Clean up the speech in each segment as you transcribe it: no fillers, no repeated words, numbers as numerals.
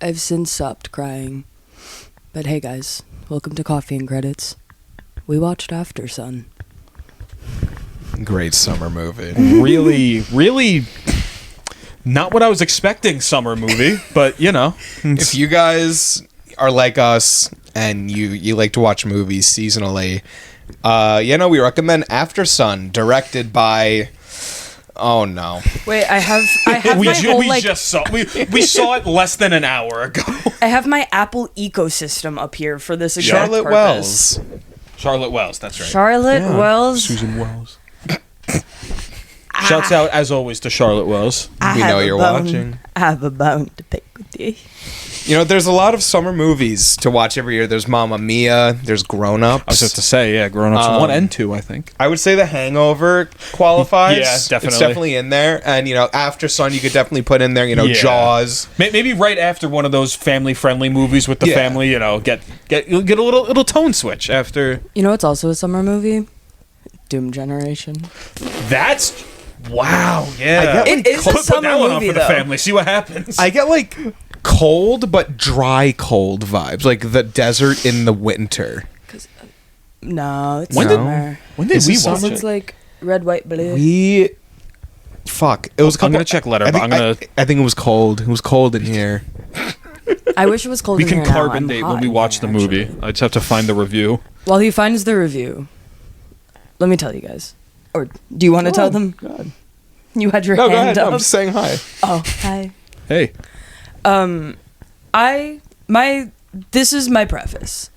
I've since stopped crying. But hey guys, welcome to Coffee and Credits. We watched Aftersun. Great summer movie. Really not what I was expecting summer movie, but you know. If you guys are like us and you like to watch movies seasonally, we recommend Aftersun, directed by... Oh no! Wait, I have we my whole, we saw it less than an hour ago. I have my Apple ecosystem up here for this exact Charlotte purpose. Wells. Charlotte Wells, that's right. Charlotte Wells. Susan Wells. Shouts out, as always, to Charlotte Wells. We know you're watching. I have a bone to pick with you. You know, there's a lot of summer movies to watch every year. There's Mamma Mia. There's Grown Ups. I was just to say, yeah, Grown Ups 1 and 2, I think. I would say The Hangover qualifies. Yeah, definitely. It's definitely in there. And, Aftersun, you could definitely put in there, Yeah. Jaws. Maybe right after one of those family-friendly movies with the family, get a little tone switch after. You know what's also a summer movie? Doom Generation. That's... Wow, yeah. It is a Put summer that one on movie, for the though. family. See what happens. I get, cold but dry cold vibes. Like the desert in the winter. No, it's When did- summer. When did Is we it watch summer? It's it? like red, white, blue. It was a couple... I'm gonna check Letterboxd. I think it was cold. It was cold in here. I wish it was cold We in can here now. carbon I'm date hot when we in watch the here, movie. actually. I just have to find the review. While he finds the review, let me tell you guys. Or do you want to tell them? God. You had your No, go hand ahead. up. I'm just saying hi. Oh, hi. Hey. This is my preface.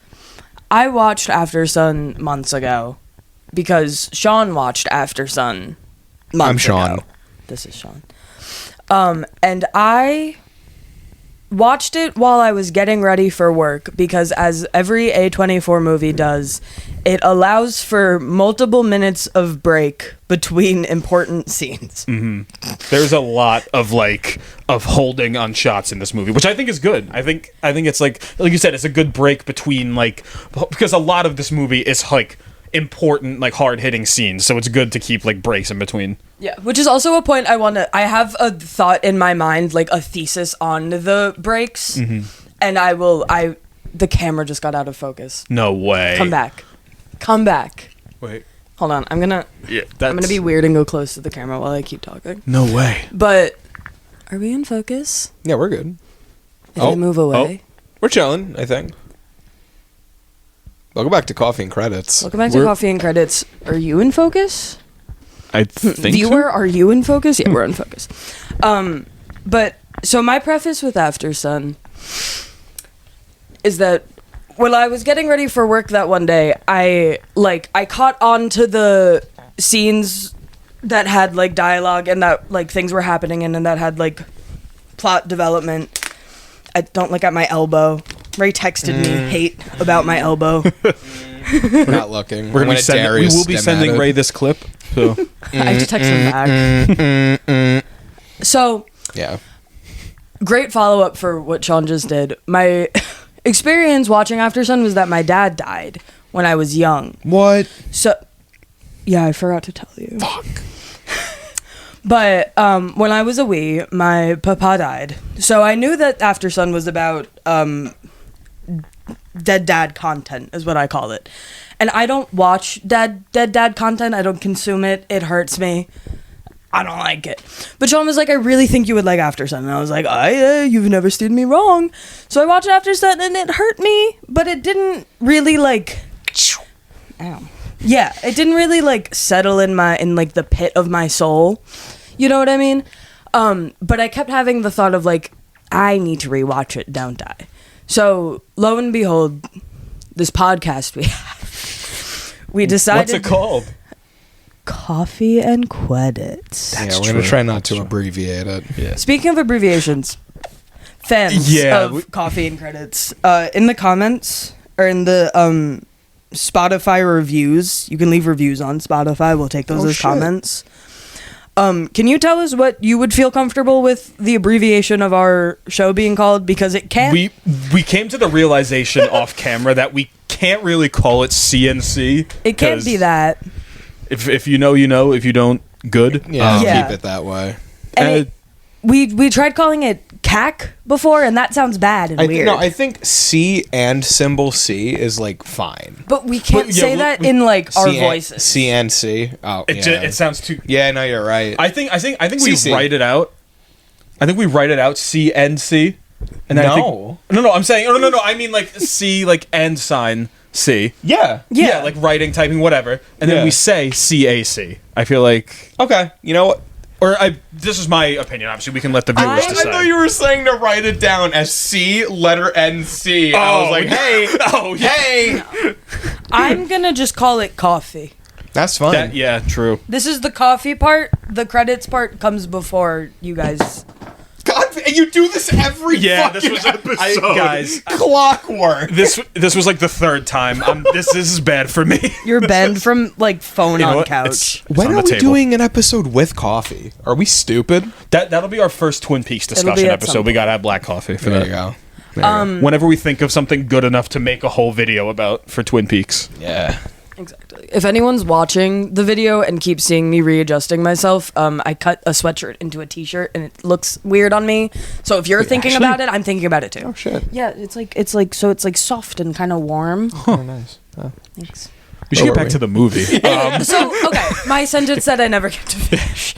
I watched Aftersun months ago because Sean watched Aftersun months I'm Sean. ago. This is Sean. And I watched it while I was getting ready for work because, as every A24 movie does, it allows for multiple minutes of break between important scenes. There's a lot of holding on shots in this movie, which I think is good. I think it's like you said, it's a good break between because a lot of this movie is important hard hitting scenes, so it's good to keep breaks in between. Yeah, which is also a point I have a thought in my mind, a thesis on the breaks, and the camera just got out of focus. No way. Come back. Wait. Hold on, I'm gonna be weird and go close to the camera while I keep talking. No way. But are we in focus? Yeah, we're good. If I move away. We're chilling, I think. Welcome back to Coffee and Credits. Welcome back to Coffee and Credits. Are you in focus? I think Viewer, so? are you in focus? Yeah, we're in focus. But so my preface with Aftersun is that when I was getting ready for work that one day, I caught on to the scenes that had dialogue and that things were happening in and that had plot development. I don't look at my elbow. Ray texted me hate about my elbow. We're not looking. We will be sending Ray this clip. So I have to text him back. So yeah, great follow-up for what Sean just did. My experience watching Aftersun was that my dad died when I was young. What? So, yeah, I forgot to tell you. Fuck. But when I was a wee, my papa died. So I knew that Aftersun was about dead dad content, is what I call it. And I don't watch dead dad content. I don't consume it. It hurts me. I don't like it. But Sean was like, I really think you would like Aftersun. And I was like, you've never steered me wrong. So I watched Aftersun and it hurt me, but it didn't really ow. Yeah, it didn't really settle in the pit of my soul. You know what I mean? But I kept having the thought of I need to rewatch it, don't I? So lo and behold, this podcast we have, we decided. what's it called? Coffee and Credits. We're gonna try not to abbreviate it. Yeah. Speaking of abbreviations, fans of Coffee and Credits, in the comments or in the Spotify reviews, you can leave reviews on Spotify. We'll take those as comments. Can you tell us what you would feel comfortable with the abbreviation of our show being called? Because it can't. We came to the realization off camera that we can't really call it CNC. It can't be that. If you know, you know. If you don't, good. Yeah, Yeah. keep it that way. And we tried calling it cack before, and that sounds bad and weird. No, I think C and symbol C is like fine. But we can't But, yeah, say that in like our voices. C and C. Oh, yeah. It sounds too. Yeah, no, you're right. I think we CC. write it out. I think we write it out C and C. And then No. no. I'm saying no. I mean like C like and sign C. Yeah. Yeah, like writing, typing, whatever, and Yeah. then we say CAC. I feel like, Okay. You know what? this is my opinion. Obviously, we can let the viewers I decide. I thought you were saying to write it down as C, letter N, C. I was like, hey, hey. I'm gonna just call it coffee. That's fine. Yeah, true. This is the coffee part. The credits part comes before you guys. God, and you do this every Yeah, fucking this was episode. guys. Clockwork. This was like the third time. This is bad for me. You're banned from like phone You know on what? couch. It's When on are the we table. doing an episode with coffee? Are we stupid? That'll be our first Twin Peaks be discussion at episode. some We gotta have black coffee for There that. you go. There you go. Whenever we think of something good enough to make a whole video about for Twin Peaks. Yeah. Exactly. If anyone's watching the video and keeps seeing me readjusting myself, I cut a sweatshirt into a t-shirt and it looks weird on me. So if you're thinking actually? about it, I'm thinking about it too. Oh, shit. Yeah, it's like soft and kind of warm. Oh, nice. Oh. Thanks. We should Where get were back we? to the movie. So okay, my sentence that I never get to finish.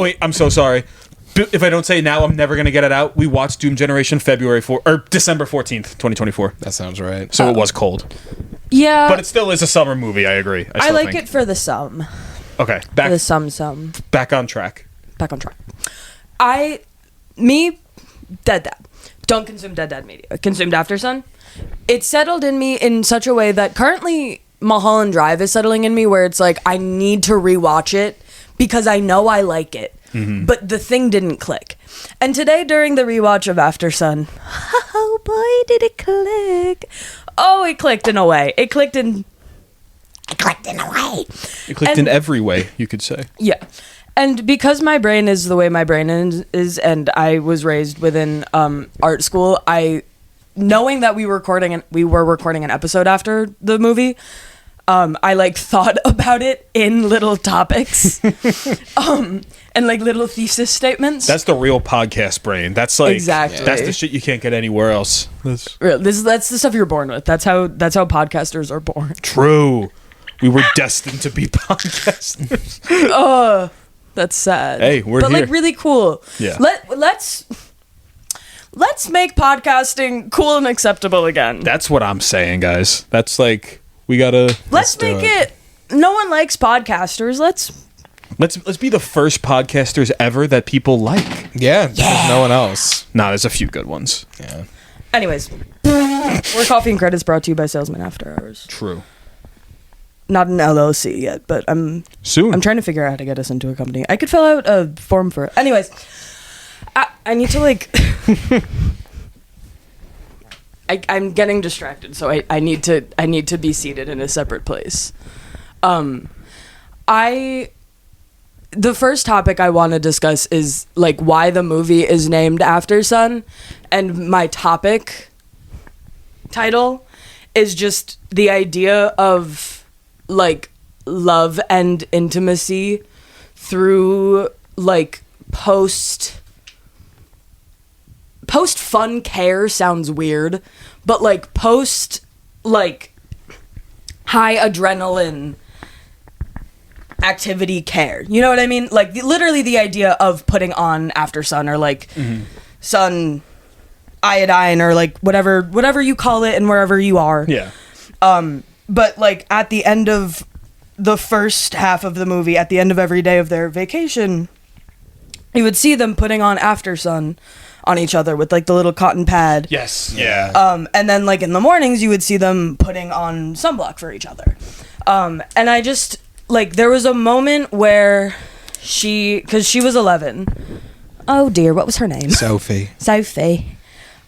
Wait, I'm so sorry. If I don't say it now, I'm never gonna get it out. We watched Doom Generation December 14th, 2024. That sounds right. So it was cold, Yeah, but it still is a summer movie. I agree. I still like think. it for the sum. Okay, The sum. back on track. Back on track. Dead Dad. Don't consume Dead Dad media. Consumed Aftersun. It settled in me in such a way that currently Mulholland Drive is settling in me where it's like I need to rewatch it because I know I like it. But the thing didn't click. And today during the rewatch of Aftersun, oh boy, did it click. Oh, it clicked in a way. It clicked in a way. It clicked in every way, you could say. Yeah. And because my brain is the way my brain is and I was raised within art school, knowing that we were recording an episode after the movie, I like thought about it in little topics. And like little thesis statements. That's the real podcast brain. That's like Exactly. That's the shit you can't get anywhere else. That's That's the stuff you're born with. That's how podcasters are born. true. We were destined to be podcasters. That's sad. Hey, we're but here. like really cool. Yeah. Let's make podcasting cool and acceptable again. That's what I'm saying, guys. That's like we gotta Let's do make it. it. No one likes podcasters. let's be the first podcasters ever that people like. Yeah, there's no one else. Nah, there's a few good ones. Yeah. Anyways, we're Coffee and Credits brought to you by Salesmen After Hours. True. Not an LLC yet, but I'm Soon. trying to figure out how to get us into a company. I could fill out a form for it. Anyways, I need to like. I'm getting distracted, so I need to be seated in a separate place. The first topic I want to discuss is like why the movie is named Aftersun, and my topic title is just the idea of like love and intimacy through like post fun care sounds weird, but like post like high adrenaline activity care. You know what I mean? Like literally the idea of putting on Aftersun or like sun iodine or like whatever you call it and wherever you are. Yeah. But like at the end of the first half of the movie, at the end of every day of their vacation, you would see them putting on Aftersun on each other with like the little cotton pad. Yes. Yeah. And then like in the mornings you would see them putting on sunblock for each other. And I just like there was a moment where because she was 11. Oh dear, what was her name? Sophie. Sophie.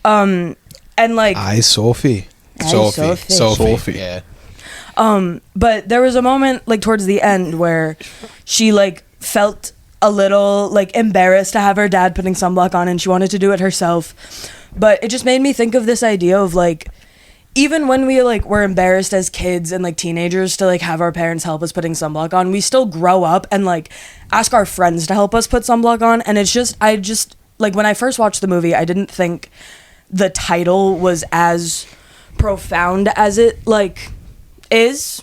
And like Sophie. Sophie. Yeah. But there was a moment like towards the end where she like felt a little like embarrassed to have her dad putting sunblock on and she wanted to do it herself. But it just made me think of this idea of like even when we like were embarrassed as kids and like teenagers to like have our parents help us putting sunblock on, we still grow up and like ask our friends to help us put sunblock on. And it's just, I just like, when I first watched the movie, I didn't think the title was as profound as it like is.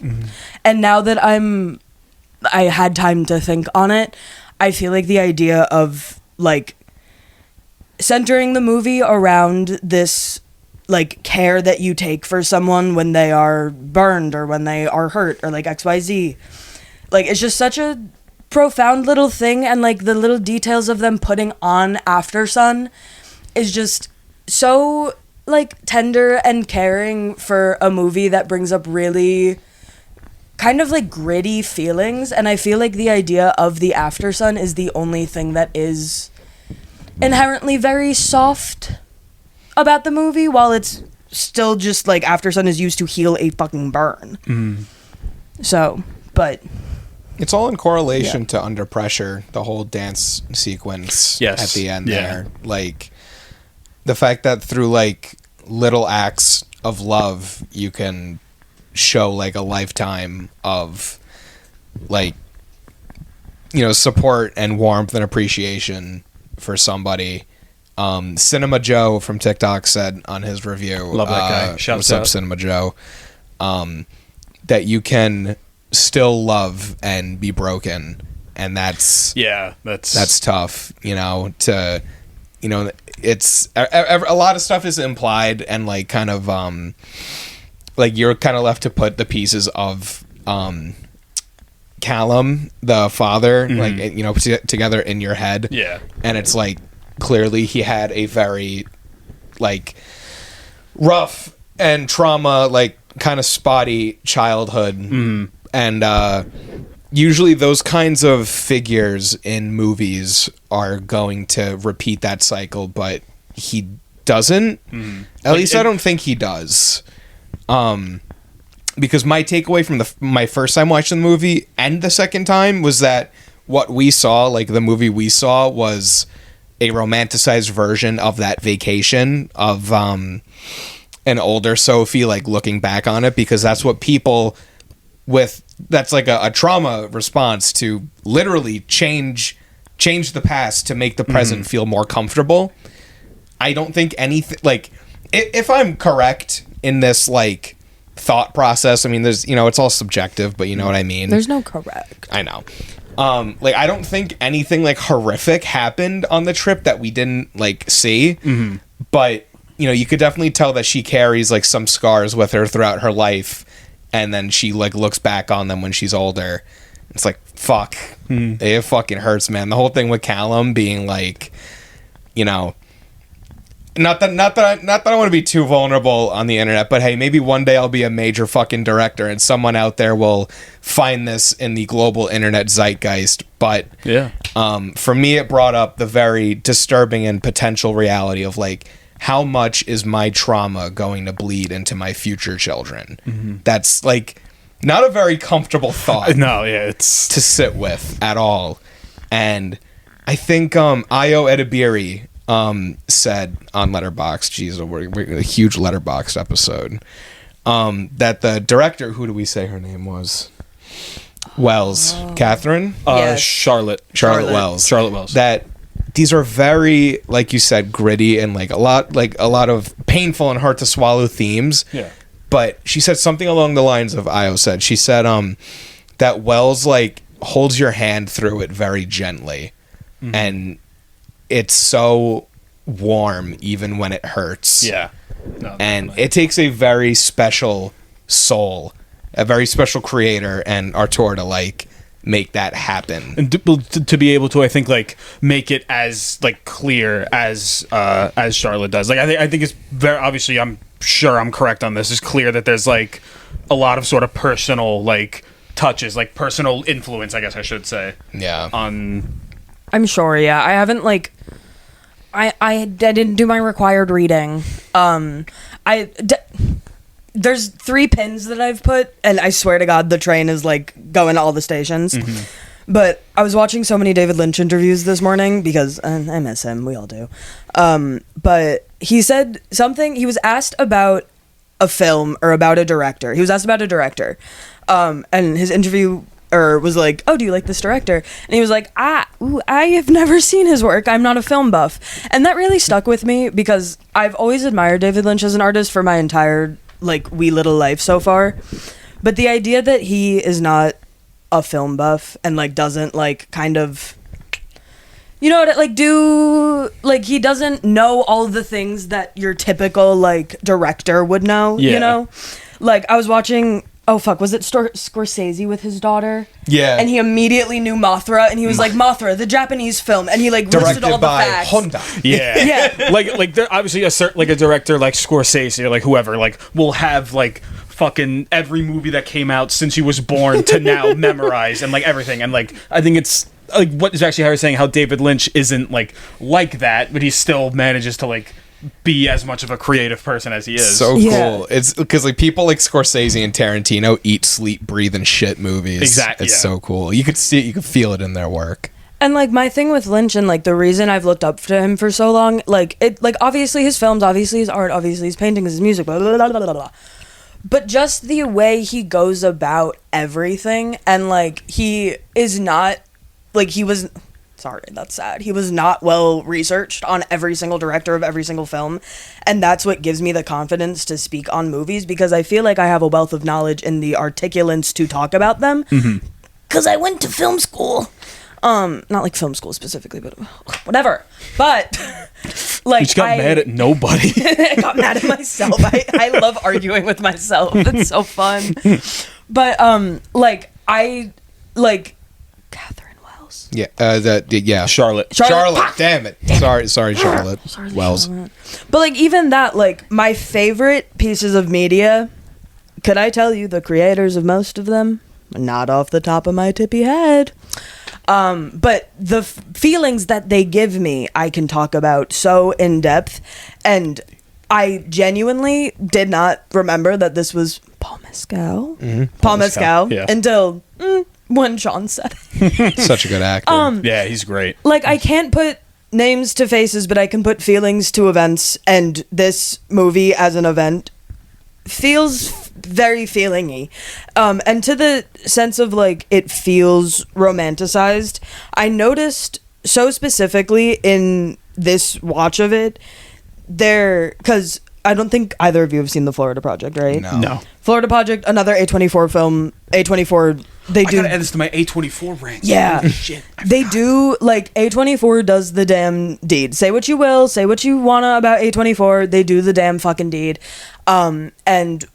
And now that I had time to think on it, I feel like the idea of like centering the movie around this like care that you take for someone when they are burned or when they are hurt or like XYZ, like it's just such a profound little thing. And like the little details of them putting on Aftersun is just so like tender and caring for a movie that brings up really kind of like gritty feelings. And I feel like the idea of the Aftersun is the only thing that is inherently very soft about the movie, while it's still just like Aftersun is used to heal a fucking burn. So, but it's all in correlation to Under Pressure, the whole dance sequence at the end there. Like the fact that through like little acts of love you can show like a lifetime of like, you know, support and warmth and appreciation for somebody. Cinema Joe from TikTok said on his review, love that guy. Shouts what's up, out. Cinema Joe, that you can still love and be broken, and that's tough, you know. To, you know, it's a lot of stuff is implied and like kind of like you're kind of left to put the pieces of Callum, the father, like, you know, together in your head. Yeah, and it's like clearly he had a very like rough and trauma, like kind of spotty childhood. And usually those kinds of figures in movies are going to repeat that cycle, but he doesn't. At least I don't think he does. Because my takeaway from my first time watching the movie and the second time was that what we saw, like the movie we saw, was a romanticized version of that vacation of an older Sophie, like looking back on it, because that's what people that's like a trauma response to literally change the past to make the present feel more comfortable. I don't think anything, like, if I'm correct in this like thought process, I mean, there's, you know, it's all subjective, but you know what I mean. There's no correct. I know. Like, I don't think anything like horrific happened on the trip that we didn't like see, but you know, you could definitely tell that she carries like some scars with her throughout her life, and then she like looks back on them when she's older. It's like, fuck, it fucking hurts, man. The whole thing with Callum being like, you know, not that I want to be too vulnerable on the internet, but hey, maybe one day I'll be a major fucking director and someone out there will find this in the global internet zeitgeist. But for me, it brought up the very disturbing and potential reality of like, how much is my trauma going to bleed into my future children? That's like not a very comfortable thought. No, yeah, it's to sit with at all. And I think Ayo Edibiri said on Letterboxd, geez, we're a huge Letterboxd episode, that the director, who do we say her name was? Wells. Catherine? Yes. Charlotte Wells. Charlotte Wells. That these are very, like you said, gritty and like a lot of painful and hard to swallow themes. Yeah. But she said something along the lines of Ayo said. She said that Wells like holds your hand through it very gently. And it's so warm even when it hurts. Yeah. No, and it takes a very special soul, a very special creator and auteur to like make that happen, and to be able to, I think, like make it as like clear as Charlotte does. Like I think it's very obviously, I'm sure I'm correct on this, it's clear that there's like a lot of sort of personal like touches, like personal influence, I guess I should say. Yeah. I'm sure, yeah. I haven't like I didn't do my required reading. There's 3 pins that I've put, and I swear to God, the train is like going to all the stations. But I was watching so many David Lynch interviews this morning because I miss him. We all do. But he said something. He was asked about a film or about a director. He was asked about a director, and his interview was like, "Oh, do you like this director?" And he was like, I have never seen his work. I'm not a film buff." And that really stuck with me because I've always admired David Lynch as an artist for my entire like wee little life so far. But the idea that he is not a film buff and like doesn't like kind of, you know, like do like he doesn't know all the things that your typical like director would know. Yeah. You know, like I was watching. Oh fuck, was it Scorsese with his daughter? Yeah. And he immediately knew Mothra, and he was like, Mothra, the Japanese film, and he like listed Directed all the by facts. Honda. Yeah, Yeah. like there obviously a director like Scorsese or like whoever like will have like fucking every movie that came out since he was born to now memorize and like everything, and like I think it's like what is actually Harry saying, how David Lynch isn't like that, but he still manages to like be as much of a creative person as he is. So Yeah. cool. It's because like people like Scorsese and Tarantino eat, sleep, breathe, and shit movies. Exactly, It's yeah. so cool. You could see it, you could feel it in their work. And like my thing with Lynch and like the reason I've looked up to him for so long, like it, like obviously his films, obviously his art, obviously his paintings, his music, blah, blah, blah, blah, blah, blah. But just the way he goes about everything, and like he is not like he was. Sorry, that's sad. He was not well researched on every single director of every single film. And that's what gives me the confidence to speak on movies, because I feel like I have a wealth of knowledge in the articulants to talk about them. Because I went to film school. Not like film school specifically, but whatever. But like You just got mad at nobody. I got mad at myself. I love arguing with myself. It's so fun. But like I like Catherine Wells. Yeah. Yeah. Charlotte. Charlotte. Damn it. Sorry, Charlotte. Wells. Charlotte. But like even that, like my favorite pieces of media, could I tell you the creators of most of them? Not off the top of my tippy head. But the feelings that they give me, I can talk about so in depth, and I genuinely did not remember that this was Paul Mescal. Paul Mescal, yeah. until when Sean said it. Such a good actor. Yeah, he's great. Like I can't put names to faces, but I can put feelings to events, and this movie as an event feels very feelingy, and to the sense of like it feels romanticized. I noticed so specifically in this watch of it there, because I don't think either of you have seen the Florida Project, right? No. Florida Project, another A24 film. A24, they I do. gotta add this to my A24 ranks. Yeah. Holy shit. They do, like, A24 does the damn deed. Say what you will, say what you wanna about A24, they do the damn fucking deed. And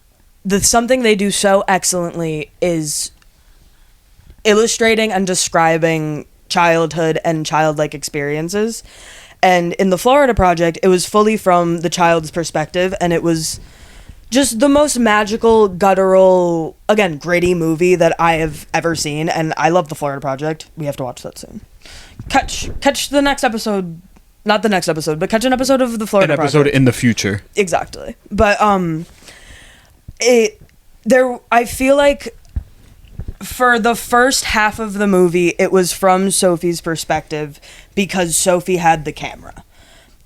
something they do so excellently is illustrating and describing childhood and childlike experiences. And in the Florida Project, it was fully from the child's perspective, and it was just the most magical, guttural, again, gritty movie that I have ever seen. And I love the Florida Project. We have to watch that soon. Catch the next episode. Not the next episode, but catch an episode of the Florida Project. An episode in the future. Exactly. But I feel like for the first half of the movie, it was from Sophie's perspective because Sophie had the camera.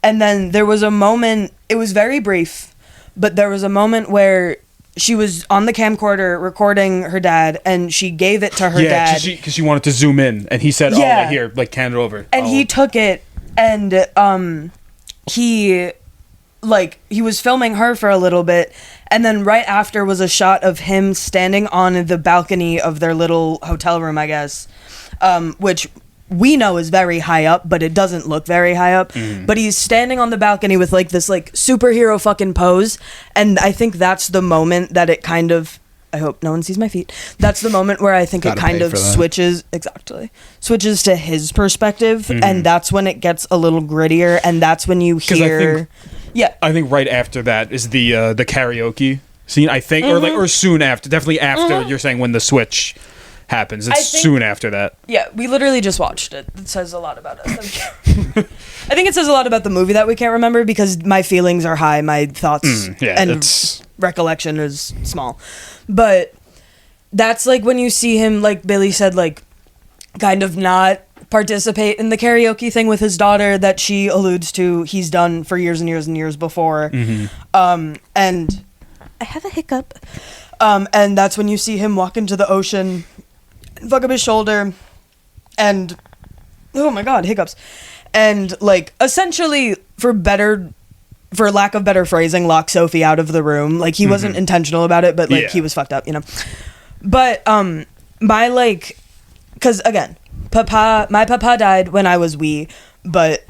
And then there was a moment, it was very brief, but there was a moment where she was on the camcorder recording her dad, and she gave it to her dad. Yeah, because she wanted to zoom in, and he said, Yeah. "Oh, here, like, hand it over." And he took it, and he was filming her for a little bit, and then right after was a shot of him standing on the balcony of their little hotel room, I guess, which we know is very high up, but it doesn't look very high up. But he's standing on the balcony with like this like superhero fucking pose, and I think that's the moment that it kind of, I hope no one sees my feet. That's the moment where I think it Gotta kind pay of for that. switches to his perspective, and that's when it gets a little grittier, and that's when you 'Cause I hear, think- yeah, I think right after that is the karaoke scene. I think, or soon after. Definitely after. You're saying when the switch happens. It's I think- soon after that. yeah. We literally just watched it. It says a lot about us. I think it says a lot about the movie that we can't remember because my feelings are high, my thoughts Yeah, and it's recollection is small. But that's like when you see him, like Billy said, like kind of not participate in the karaoke thing with his daughter that she alludes to he's done for years and years and years before. And I have a hiccup. And that's when you see him walk into the ocean, fuck up his shoulder, and oh my god, hiccups. And like essentially for lack of better phrasing, lock Sophie out of the room. Like he wasn't intentional about it, but like he was fucked up, you know. But my like, because again, my papa died when I was wee, but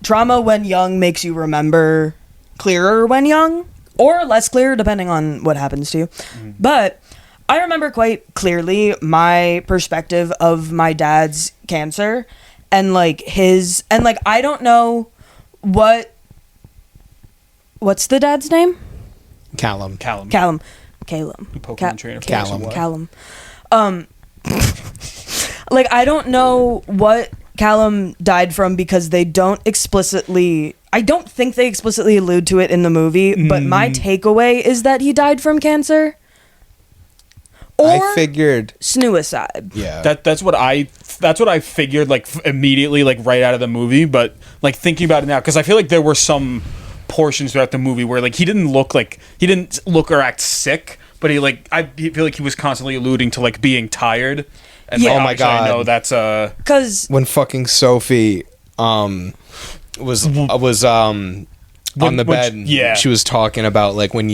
trauma when young makes you remember clearer when young, or less clear depending on what happens to you. But I remember quite clearly my perspective of my dad's cancer, and like I don't know what's the dad's name? Callum. Pokemon trainer. Callum. Like I don't know what Callum died from because I don't think they explicitly allude to it in the movie, but my takeaway is that he died from cancer. Or I figured suicide. Yeah. That's what I figured like immediately, like right out of the movie, but like thinking about it now, because I feel like there were some portions throughout the movie where like he didn't look or act sick, but I feel like he was constantly alluding to like being tired. And Yeah. like, Oh my God. I know that's Because when fucking Sophie was on the bed, yeah. she was talking about like when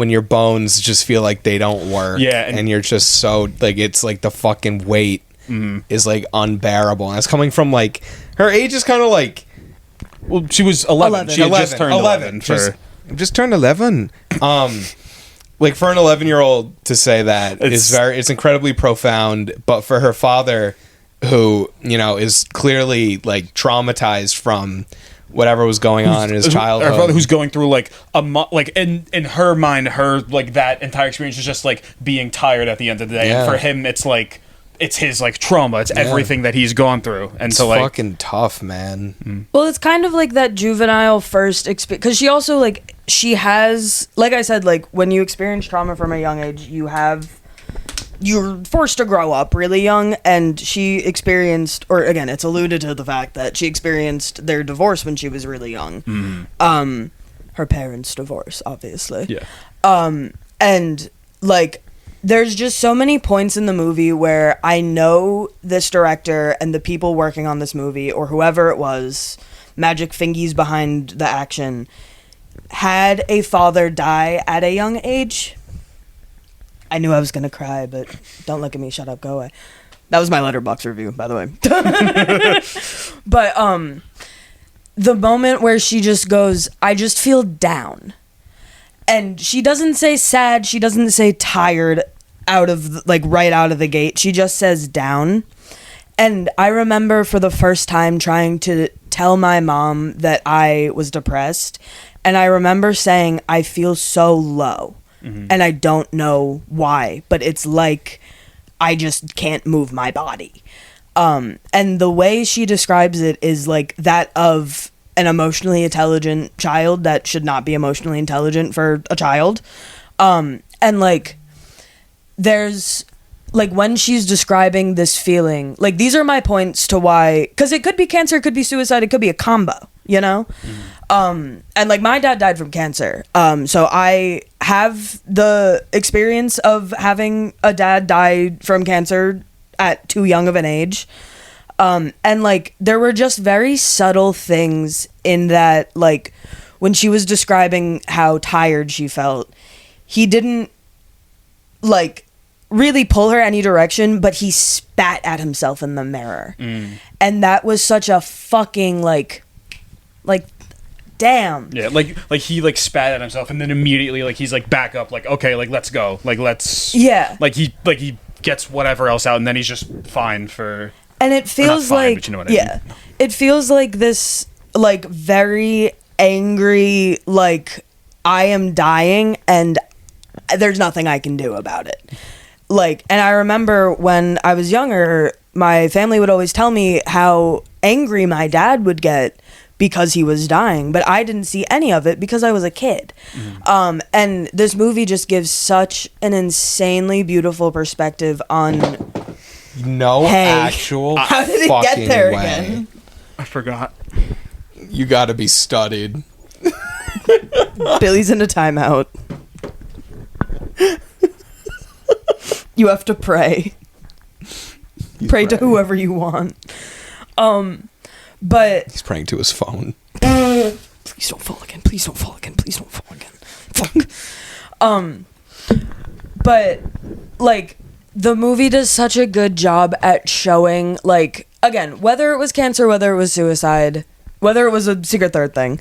your bones just feel like they don't work, Yeah, and you're just so like it's like the fucking weight is like unbearable, and it's coming from like her age is kind of like, well, she was 11. She had just turned 11. Just turned 11. Like for an 11-year-old to say that it's incredibly profound, but for her father, who you know is clearly like traumatized from whatever was going on in his childhood. Her father, who's going through like like in her mind, her like that entire experience is just like being tired at the end of the day, Yeah. and for him, it's like it's his like trauma, it's everything that he's gone through, and It's so like fucking tough, man. well, it's kind of like that juvenile first experience, because she also like she has, like I said, like when you experience trauma from a young age, you're forced to grow up really young, and she experienced, or again, it's alluded to the fact that she experienced their divorce when she was really young. Her parents' divorce, obviously. yeah. And like there's just so many points in the movie where I know this director and the people working on this movie, or whoever it was, magic fingies behind the action, had a father die at a young age. I knew I was gonna cry, but don't look at me. Shut up. Go away. That was my Letterboxd review, by the way. But the moment where she just goes, I just feel down, and she doesn't say sad. She doesn't say tired right out of the gate. She just says down. And I remember for the first time trying to tell my mom that I was depressed, and I remember saying, I feel so low. And I don't know why, but it's like I just can't move my body. And the way she describes it is like that of an emotionally intelligent child that should not be emotionally intelligent for a child. And like there's like when she's describing this feeling, like these are my points to why, because it could be cancer, it could be suicide, it could be a combo, you know? And like my dad died from cancer. So I have the experience of having a dad die from cancer at too young of an age. And like there were just very subtle things in that, like when she was describing how tired she felt, he didn't like really pull her any direction, but he spat at himself in the mirror. And that was such a fucking like damn. Yeah, like he like spat at himself, and then immediately like he's like back up, like okay, like let's go, like let's like he gets whatever else out, and then he's just fine for. And it feels fine, like but you know what I mean. It feels like this like very angry, like I am dying and there's nothing I can do about it. Like, and I remember when I was younger, my family would always tell me how angry my dad would get because he was dying, but I didn't see any of it because I was a kid. And this movie just gives such an insanely beautiful perspective on actual how did it get there again? I forgot. You gotta be studied. Billy's in a timeout. You have to pray. Pray to whoever you want. But He's praying to his phone. please don't fall again. Please don't fall again. Please don't fall again. Fuck. But like the movie does such a good job at showing, like, again, whether it was cancer, whether it was suicide, whether it was a secret third thing,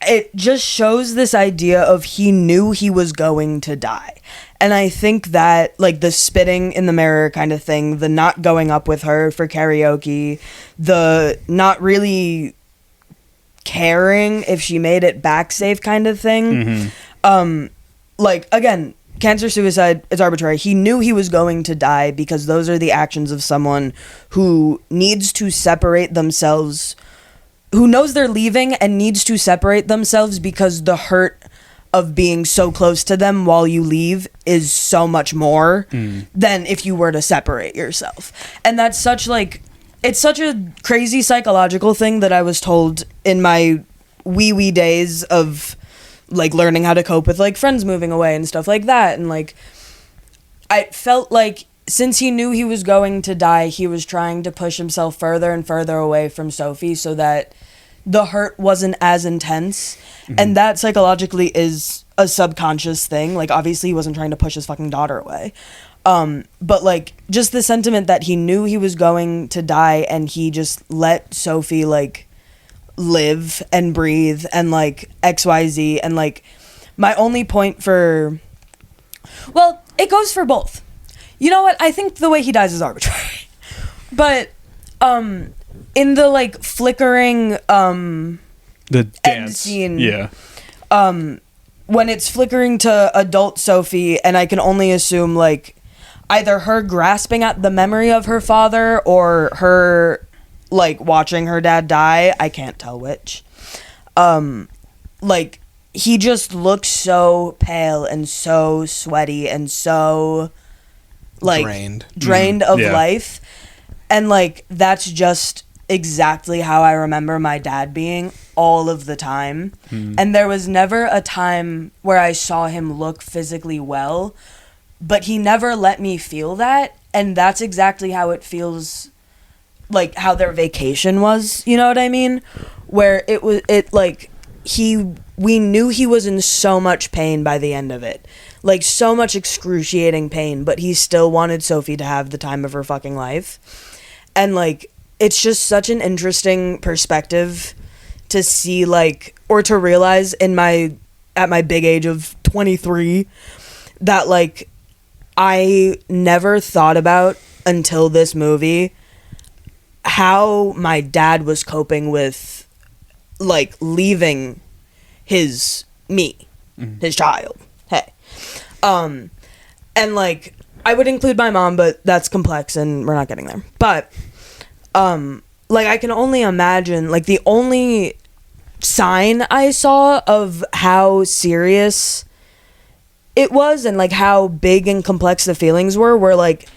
it just shows this idea of he knew he was going to die. And I think that, like, the spitting in the mirror kind of thing, the not going up with her for karaoke, the not really caring if she made it back safe kind of thing. Like, again, cancer, suicide, it's arbitrary. He knew he was going to die because those are the actions of someone who needs to separate themselves, who knows they're leaving and needs to separate themselves because the hurt of being so close to them while you leave is so much more than if you were to separate yourself. And that's such, like, it's such a crazy psychological thing that I was told in my wee days of, like, learning how to cope with, like, friends moving away and stuff like that. And, like, I felt like since he knew he was going to die, he was trying to push himself further and further away from Sophie so that the hurt wasn't as intense. And that psychologically is a subconscious thing. Like, obviously he wasn't trying to push his fucking daughter away. But, like, just the sentiment that he knew he was going to die and he just let Sophie, like, live and breathe and, like, XYZ. And, like, my only point for, well, it goes for both. You know what? I think the way he dies is arbitrary. But, in the, like, flickering, The end dance scene. Yeah. When it's flickering to adult Sophie, and I can only assume, like, either her grasping at the memory of her father or her, like, watching her dad die. I can't tell which. Like, he just looks so pale and so sweaty and so, like, drained of Yeah. life. And, like, that's just exactly how I remember my dad being all of the time. And there was never a time where I saw him look physically well, but he never let me feel that. And that's exactly how it feels, like, how their vacation was, you know what I mean? Where we knew he was in so much pain by the end of it. Like, so much excruciating pain, but he still wanted Sophie to have the time of her fucking life. And, like, it's just such an interesting perspective to see, like, or to realize at my big age of 23 that, like, I never thought about until this movie how my dad was coping with, like, leaving his child. Hey. And, like, I would include my mom, but that's complex and we're not getting there. But, like, I can only imagine, like, the only sign I saw of how serious it was and, like, how big and complex the feelings were, like,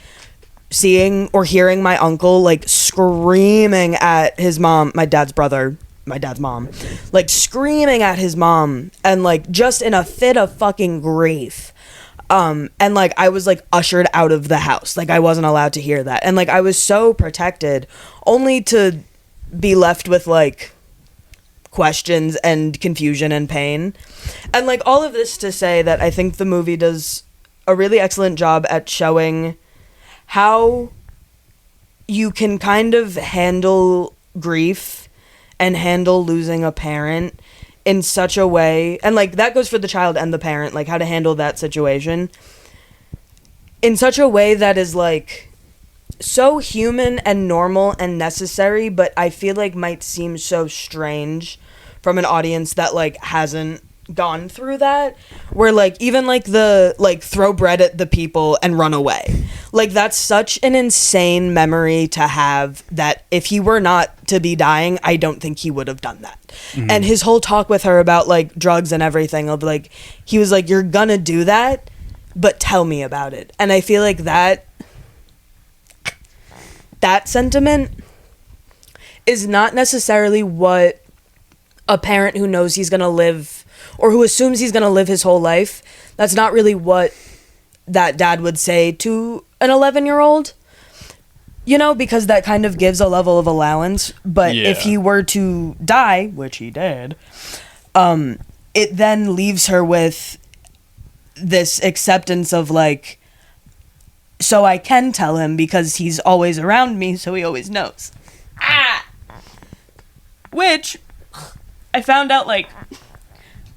seeing or hearing my uncle, like, screaming at his mom, my dad's mom, like, screaming at his mom and, like, just in a fit of fucking grief. And, like, I was, like, ushered out of the house. Like, I wasn't allowed to hear that. And, like, I was so protected only to be left with, like, questions and confusion and pain. And, like, all of this to say that I think the movie does a really excellent job at showing how you can kind of handle grief and handle losing a parent in such a way, and, like, that goes for the child and the parent, like, how to handle that situation in such a way that is, like, so human and normal and necessary, but I feel like might seem so strange from an audience that, like, hasn't gone through that, where, like, even, like, the, like, throw bread at the people and run away, like, that's such an insane memory to have that if he were not to be dying, I don't think he would have done that. And his whole talk with her about, like, drugs and everything of, like, he was like, you're gonna do that, but tell me about it. And I feel like that sentiment is not necessarily what a parent who knows he's going to live, or who assumes he's going to live his whole life, that's not really what that dad would say to an 11-year-old, because that kind of gives a level of allowance. But if he were to die, which he did, it then leaves her with this acceptance of like, so I can tell him because he's always around me, so he always knows. Which I found out like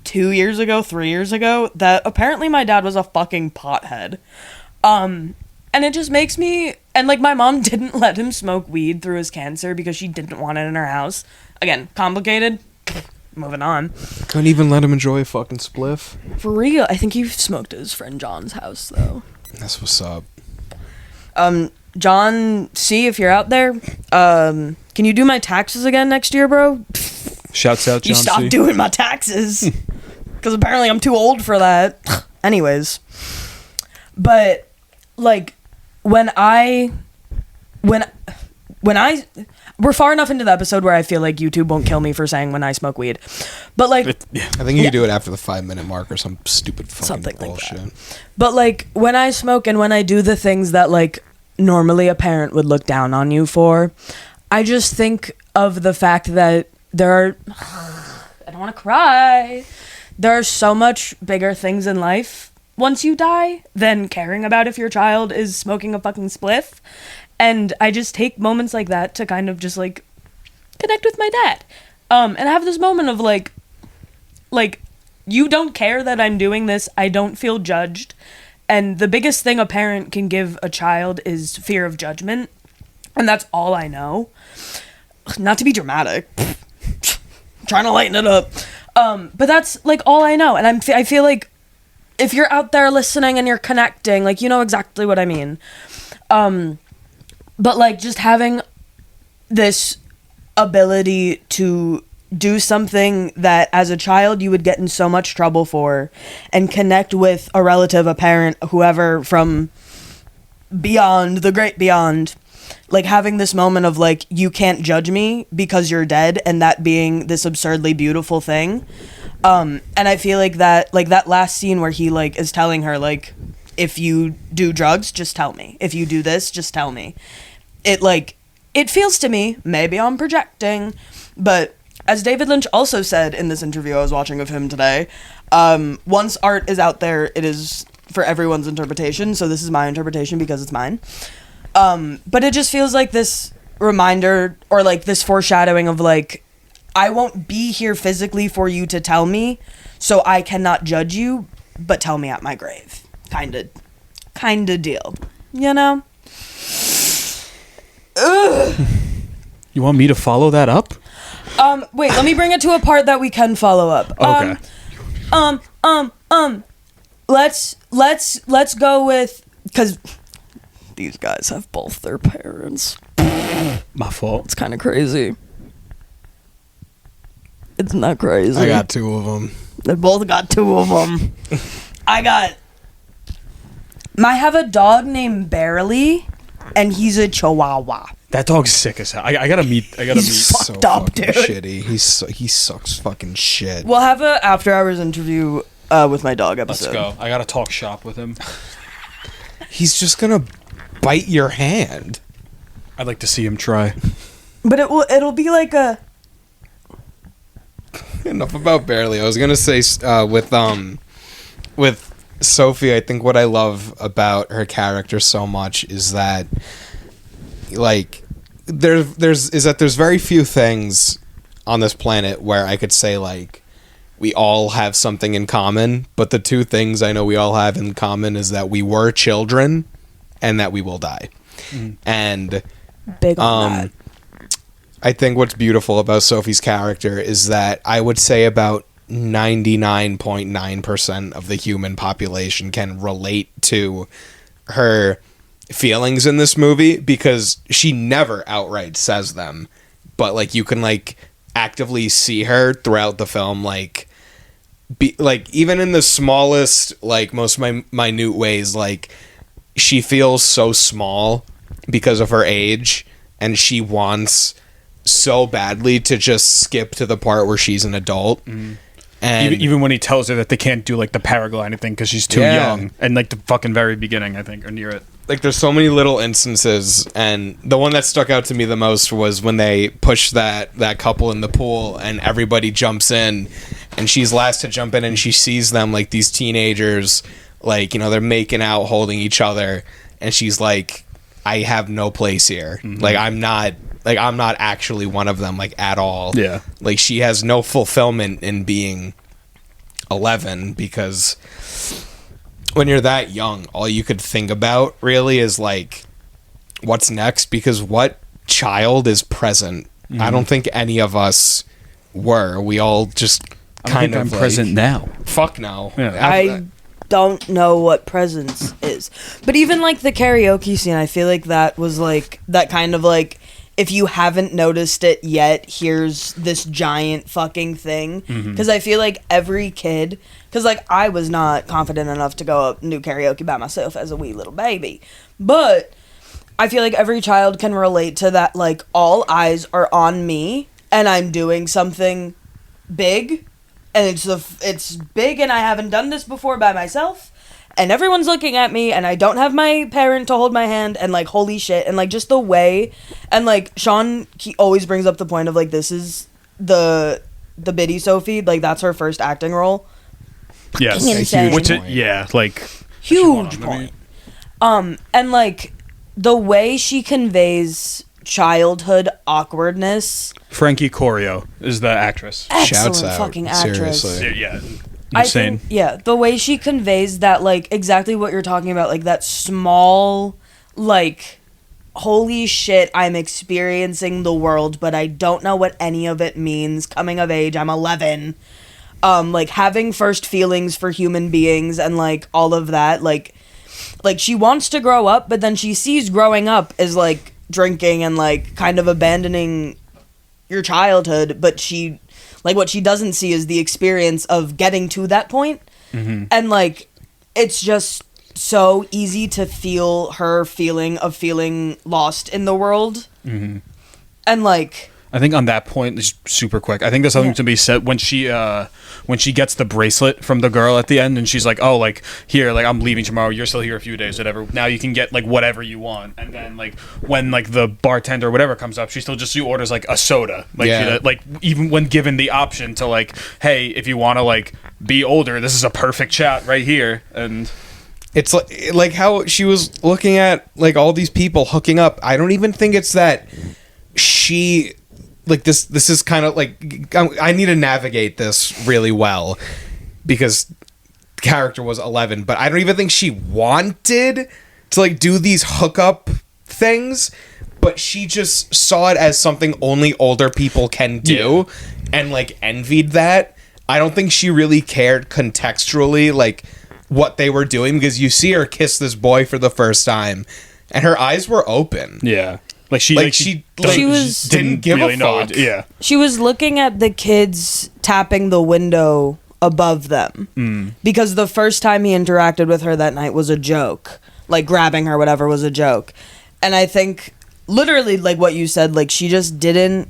3 years ago, that apparently my dad was a fucking pothead. And it just makes me, and like my mom didn't let him smoke weed through his cancer because she didn't want it in her house. Again, complicated. Moving on. Couldn't even let him enjoy a fucking spliff. For real, I think he smoked at his friend John's house though. That's what's up. John C, if you're out there, can you do my taxes again next year, bro? Shouts out, John You stopped C. doing my taxes. Because apparently I'm too old for that. Anyways. But, like, when I... We're far enough into the episode where I feel like YouTube won't kill me for saying when I smoke weed. But, like... I think you can do it after the 5-minute mark or some stupid fucking something bullshit. like that. But, like, when I smoke and when I do the things that, like, normally a parent would look down on you for, I just think of the fact that there are... I don't want to cry. There are so much bigger things in life once you die than caring about if your child is smoking a fucking spliff. And I just take moments like that to kind of just, like, connect with my dad. And have this moment of, like, you don't care that I'm doing this. I don't feel judged. And the biggest thing a parent can give a child is fear of judgment. And that's all I know. Not to be dramatic. Trying to lighten it up. But that's, like, all I know. And I feel like if you're out there listening and you're connecting, like, you know exactly what I mean. But, like, just having this ability to do something that as a child you would get in so much trouble for and connect with a relative, a parent, whoever from beyond, the great beyond, like having this moment of like, you can't judge me because you're dead, and that being this absurdly beautiful thing. And I feel like that last scene where he like is telling her like, if you do drugs, just tell me. If you do this, just tell me. It feels to me, maybe I'm projecting, but as David Lynch also said in this interview I was watching of him today, once art is out there, it is for everyone's interpretation. So this is my interpretation because it's mine. But it just feels like this reminder or like this foreshadowing of like, I won't be here physically for you to tell me, so I cannot judge you, but tell me at my grave. Kinda deal. You know? Ugh. You want me to follow that up? Wait, let me bring it to a part that we can follow up. Okay. Let's go with, because these guys have both their parents. My fault. It's kind of crazy. It's not crazy. I got 2 of them. They both got 2 of them. I have a dog named Barely, and he's a Chihuahua. That dog's sick as hell. I gotta meet. He's fucked up, fucking dude. shitty. He sucks fucking shit. We'll have a after hours interview with my dog episode. Let's go. I gotta talk shop with him. He's just gonna bite your hand. I'd like to see him try. But it'll be like a... Enough about Barely. I was gonna say with Sophie, I think what I love about her character so much is that like there's very few things on this planet where I could say like we all have something in common, but the 2 things I know we all have in common is that we were children and that we will die. And Big on that. I think what's beautiful about Sophie's character is that I would say about 99.9% of the human population can relate to her feelings in this movie, because she never outright says them, but like you can like actively see her throughout the film, like be like even in the smallest, like most minute ways, like she feels so small because of her age, and she wants so badly to just skip to the part where she's an adult. And even when he tells her that they can't do like the paragliding thing because she's too young, and like the fucking very beginning, I think, or near it. like there's so many little instances, and the one that stuck out to me the most was when they push that couple in the pool and everybody jumps in, and she's last to jump in, and she sees them like these teenagers, like, you know, they're making out, holding each other, and she's like, I have no place here. Like I'm not actually one of them, like, at all. Yeah. Like, she has no fulfillment in being 11, because when you're that young, all you could think about really is like, what's next? Because what child is present? I don't think any of us were. We all just kind of I'm present now. Fuck no. Yeah. I don't know what presence is. But even like the karaoke scene, I feel like that was like that kind of like, if you haven't noticed it yet, here's this giant fucking thing. Because I feel like every kid, because like I was not confident enough to go up and do karaoke by myself as a wee little baby, but I feel like every child can relate to that. Like, all eyes are on me and I'm doing something big, and it's big, and I haven't done this before by myself, and everyone's looking at me, and I don't have my parent to hold my hand, and like, holy shit. And like, just the way, and like Sean, he always brings up the point of like, this is the Biddy Sophie, like that's her first acting role. Yes. Insane. Which like Huge point. And like the way she conveys childhood awkwardness. Frankie Corio is the actress. Excellent Shouts out, fucking actress. seriously. Yeah. I Insane. think, yeah, the way she conveys that, like, exactly what you're talking about, like, that small, like, holy shit, I'm experiencing the world, but I don't know what any of it means. Coming of age, I'm 11. Like, having first feelings for human beings and, like, all of that. Like, she wants to grow up, but then she sees growing up as, like, drinking and, like, kind of abandoning your childhood, but she... Like, what she doesn't see is the experience of getting to that point. And, like, it's just so easy to feel her feeling of feeling lost in the world. And, like... I think on that point, just super quick, I think there's something to be said when she gets the bracelet from the girl at the end, and she's like, oh, like, here, like, I'm leaving tomorrow, you're still here a few days, whatever, now you can get, like, whatever you want. And then, like, when, like, the bartender or whatever comes up, she orders, like, a soda. Like, like, even when given the option to, like, hey, if you want to, like, be older, this is a perfect chat right here. And... It's like how she was looking at, like, all these people hooking up. I don't even think it's that she... Like, this is kind of like, I need to navigate this really well because the character was 11, but I don't even think she wanted to, like, do these hookup things, but she just saw it as something only older people can do and, like, envied that. I don't think she really cared contextually, like, what they were doing, because you see her kiss this boy for the first time and her eyes were open. Yeah. She didn't give a fuck. Yeah. She was looking at the kids tapping the window above them. Because the first time he interacted with her that night was a joke. Like, grabbing her, whatever, was a joke. And I think, literally, like what you said, like, she just didn't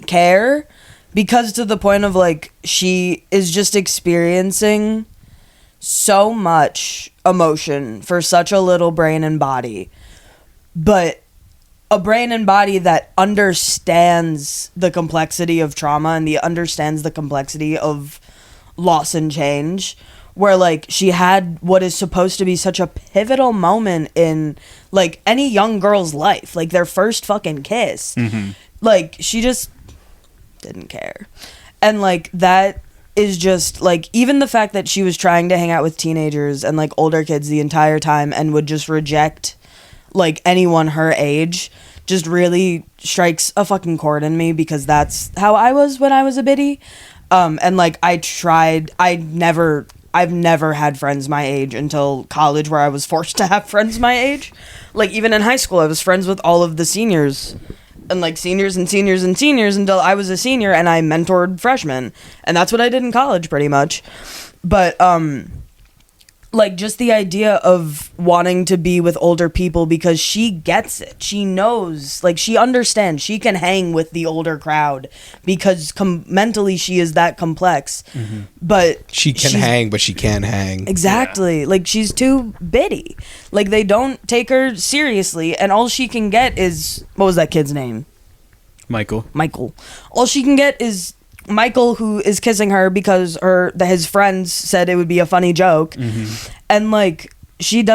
care. Because to the point of, like, she is just experiencing so much emotion for such a little brain and body. But a brain and body that understands the complexity of trauma and understands the complexity of loss and change, where, like, she had what is supposed to be such a pivotal moment in, like, any young girl's life, like, their first fucking kiss. Like, she just didn't care. And, like, that is just, like, even the fact that she was trying to hang out with teenagers and, like, older kids the entire time and would just reject, like, anyone her age, just really strikes a fucking chord in me, because that's how I was when I was a biddy. And, like, I've never had friends my age until college, where I was forced to have friends my age. Like, even in high school, I was friends with all of the seniors, and, like, seniors and seniors and seniors, until I was a senior and I mentored freshmen. And that's what I did in college, pretty much. But, like just the idea of wanting to be with older people because she gets it. She knows, like she understands. She can hang with the older crowd because mentally she is that complex. But She can hang, but she can't hang. exactly. Like she's too bitty. Like they don't take her seriously, and all she can get is, what was that kid's name? Michael. All she can get is Michael, who is kissing her because his friends said it would be a funny joke. And like she's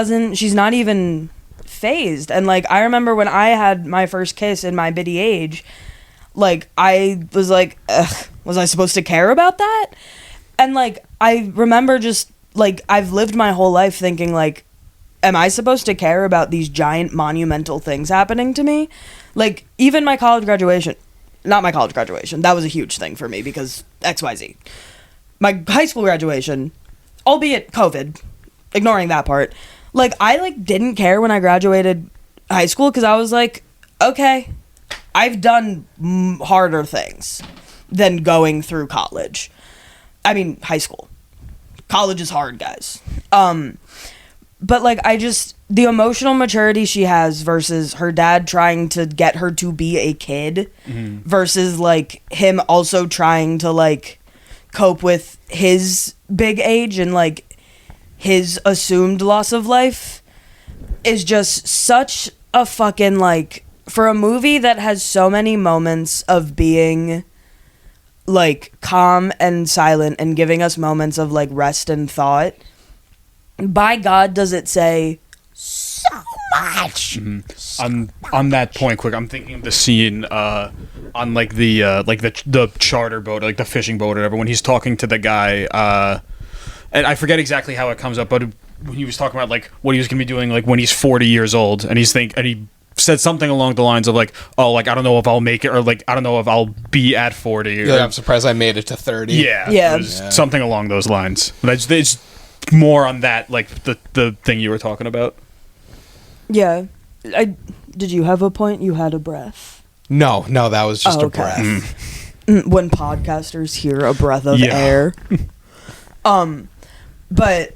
not even phased. And like I remember when I had my first kiss in my bitty age, like I was like, ugh, was I supposed to care about that? And like I remember just like I've lived my whole life thinking like, am I supposed to care about these giant monumental things happening to me? Like even my college graduation. Not my college graduation. That was a huge thing for me because XYZ. My high school graduation, albeit COVID, ignoring that part, like I like didn't care when I graduated high school because I was like, okay, I've done harder things than going through college. I mean, high school. College is hard, guys. But like the emotional maturity she has versus her dad trying to get her to be a kid versus like him also trying to like cope with his big age and like his assumed loss of life is just such a fucking like, for a movie that has so many moments of being like calm and silent and giving us moments of like rest and thought. By God, does it say so much? On that point, quick, I'm thinking of the scene on like the charter boat, like the fishing boat or whatever, when he's talking to the guy, and I forget exactly how it comes up, but when he was talking about like what he was gonna be doing like when he's 40 years old, and he said something along the lines of like, oh, like I don't know if I'll make it, or like I don't know if I'll be at 40. Yeah, I'm surprised I made it to 30. Yeah, Yeah. it was something along those lines. But it's more on that, like the thing you were talking about. Yeah. Did you have a point? You had a breath. No, that was just Oh, a okay. breath. When podcasters hear a breath of Yeah. air. But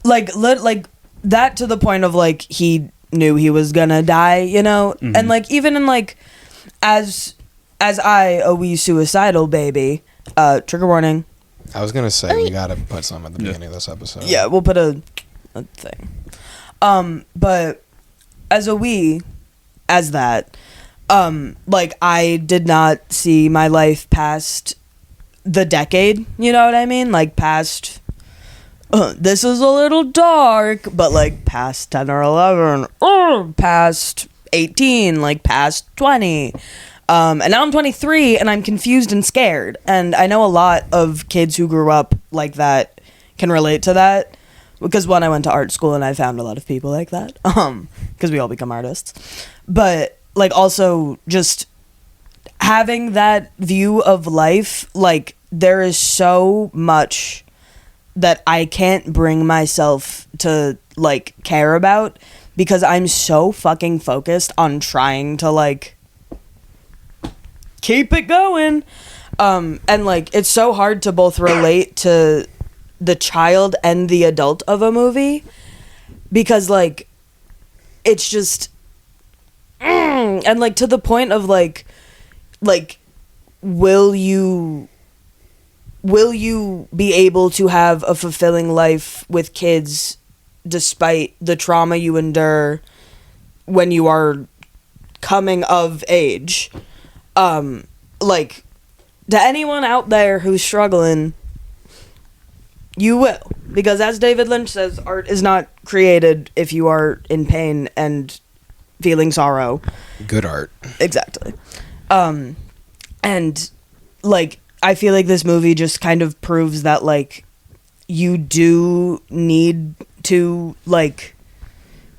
like that to the point of like he knew he was gonna die, you know? And like even in like as I, a wee suicidal baby, trigger warning. I was gonna say we gotta put some at the beginning of this episode. Yeah, we'll put a thing. But as that, like I did not see my life past the decade, you know what I mean? Like past, this is a little dark, but like past 10 or 11, or past 18, like past 20. And now I'm 23 and I'm confused and scared. And I know a lot of kids who grew up like that can relate to that. Because one, I went to art school and I found a lot of people like that. Because we all become artists. But like also just having that view of life, like there is so much that I can't bring myself to like care about because I'm so fucking focused on trying to like keep it going. And like it's so hard to both relate to the child and the adult of a movie because like it's just and like to the point of like will you be able to have a fulfilling life with kids despite the trauma you endure when you are coming of age? Like to anyone out there who's struggling, you will, because as David Lynch says, art is not created if you are in pain and feeling sorrow. Good art. Exactly. And like I feel like this movie just kind of proves that like you do need to like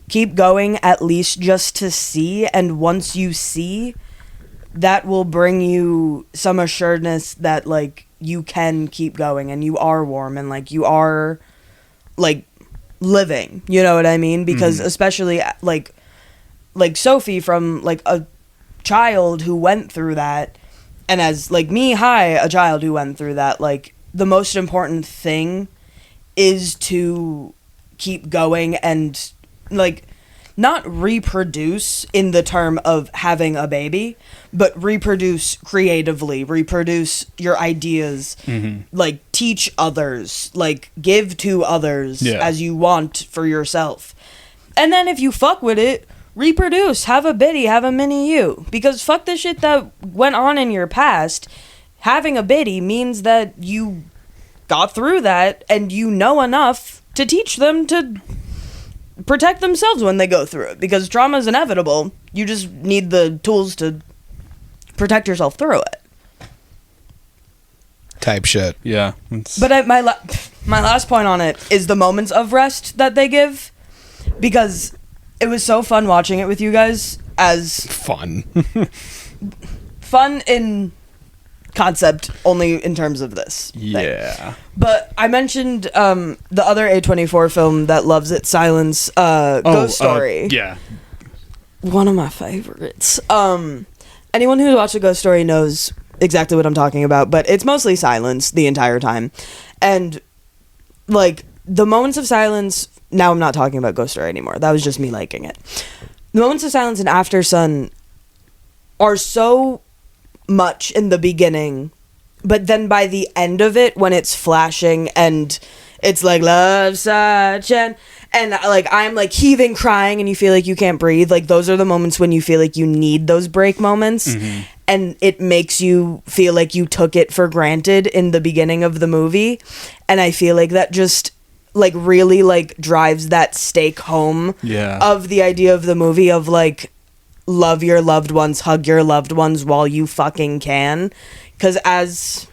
keep going at least just to see, and once you see, that will bring you some assuredness that like you can keep going and you are warm and like you are like living, you know what I mean? Because especially like Sophie, from like a child who went through that, and as like me, a child who went through that, like the most important thing is to keep going and, like, not reproduce in the term of having a baby, but reproduce creatively, reproduce your ideas, like, teach others, like, give to others as you want for yourself. And then if you fuck with it, reproduce, have a biddy, have a mini you. Because fuck the shit that went on in your past. Having a biddy means that you got through that and you know enough to teach them to protect themselves when they go through it, because trauma is inevitable. You just need the tools to protect yourself through it. Type shit. Yeah. But my last point on it is the moments of rest that they give, because it was so fun watching it with you guys. As fun in concept, only in terms of this thing. But I mentioned the other A24 film that loves its silence, Ghost Story. One of my favorites. Anyone who's watched a Ghost Story knows exactly what I'm talking about, but it's mostly silence the entire time. And, like, the moments of silence... Now I'm not talking about Ghost Story anymore. That was just me liking it. The moments of silence in Aftersun are so much in the beginning, but then by the end of it, when it's flashing and it's like love such and like I'm like heaving, crying, and you feel like you can't breathe, like those are the moments when you feel like you need those break moments, and it makes you feel like you took it for granted in the beginning of the movie. And I feel like that just like really like drives that stake home of the idea of the movie of like, love your loved ones, hug your loved ones while you fucking can. Because as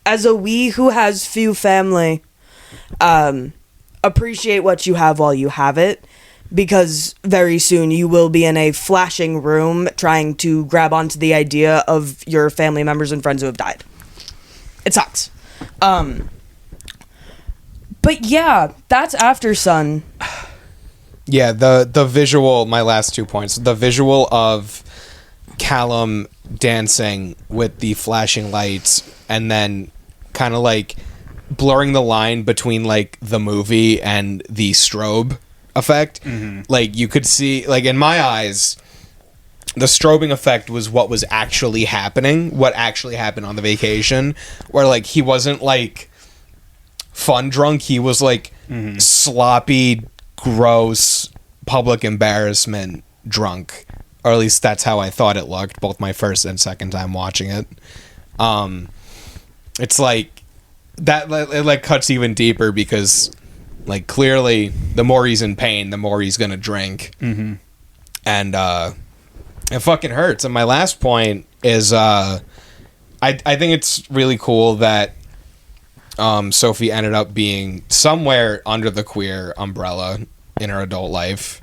a we who has few family, appreciate what you have while you have it, because very soon you will be in a flashing room trying to grab onto the idea of your family members and friends who have died. It sucks. But yeah, that's Aftersun. Yeah, the visual, my last 2 points. The visual of Callum dancing with the flashing lights and then kind of like blurring the line between like the movie and the strobe effect. Like you could see, like in my eyes, the strobing effect was what was actually happening, what actually happened on the vacation, where like he wasn't like fun drunk, he was like sloppy, gross, public embarrassment drunk, or at least that's how I thought it looked both my first and second time watching it. It's like that, it like cuts even deeper, because like clearly the more he's in pain, the more he's gonna drink, and it fucking hurts. And my last point is I think it's really cool that Sophie ended up being somewhere under the queer umbrella in her adult life,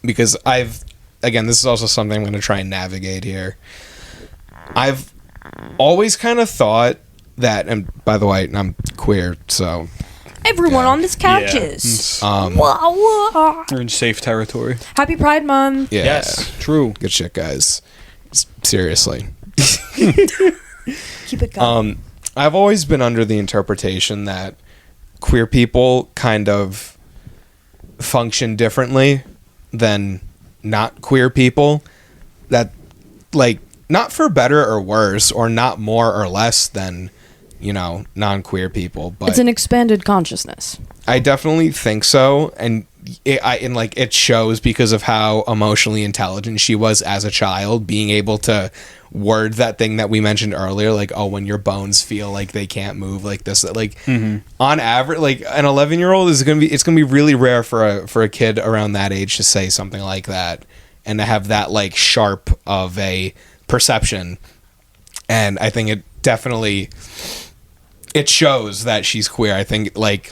because again, this is also something I'm going to try and navigate here. I've always kind of thought that, and by the way, I'm queer, so everyone on this couch is. You're in safe territory. Happy Pride Month. Yeah. Yes, true. Good shit, guys. Seriously. Keep it going. I've always been under the interpretation that queer people kind of function differently than not queer people. That, like, not for better or worse, or not more or less than, you know, non-queer people. But it's an expanded consciousness. I definitely think so, and it shows because of how emotionally intelligent she was as a child, being able to word that thing that we mentioned earlier, like, oh, when your bones feel like they can't move, like this, like on average, like an 11-year-old it's gonna be really rare for a kid around that age to say something like that and to have that like sharp of a perception. And I think it definitely shows that she's queer. I think like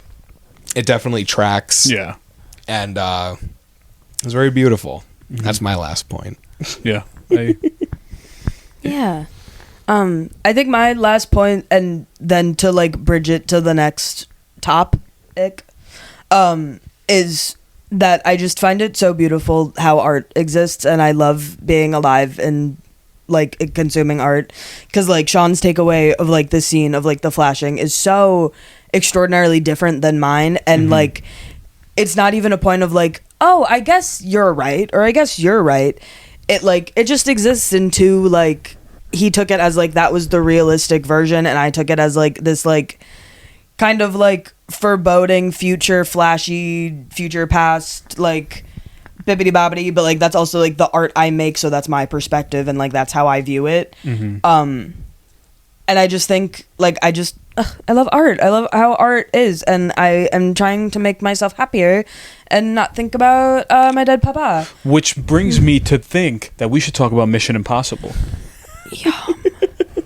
it definitely tracks. Yeah. And it's very beautiful. That's my last point. Yeah. Yeah. I think my last point, and then to like bridge it to the next topic, is that I just find it so beautiful how art exists, and I love being alive and like consuming art, because like Sean's takeaway of like the scene of like the flashing is so extraordinarily different than mine, and like it's not even a point of like, oh, I guess you're right, or I guess you're right. It just exists in two, like, he took it as like that was the realistic version, and I took it as like this like kind of like foreboding future, flashy future past, like bibbity bobbity, but like that's also like the art I make, so that's my perspective, and like that's how I view it. And I just think like I love art. I love how art is, and I am trying to make myself happier and not think about my dead papa. Which brings me to think that we should talk about Mission Impossible. Yeah.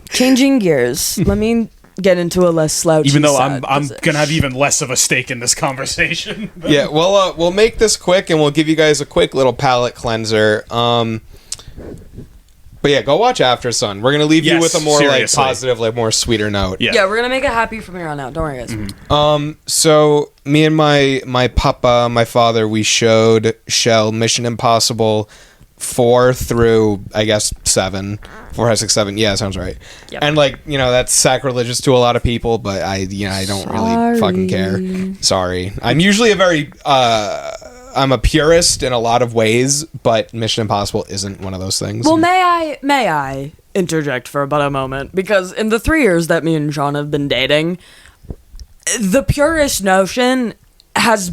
Changing gears. Let me get into a less slouchy. Even though sad I'm position. gonna have even less of a stake in this conversation. Yeah, we'll make this quick, and we'll give you guys a quick little palate cleanser. But yeah, go watch Aftersun. We're gonna leave you with a more seriously. like positive, like more sweeter note. Yeah. We're gonna make it happy from here on out. Don't worry, guys. So me and my papa, my father, we showed Chelle Mission Impossible 4 through I guess 7. 4, 5, 6, 7. Yeah, sounds right. Yep. And like, you know, that's sacrilegious to a lot of people, but I don't really fucking care. Sorry. I'm usually I'm a purist in a lot of ways, but Mission Impossible isn't one of those things. Well, may I interject for about a moment? Because in the 3 years that me and Sean have been dating, the purist notion has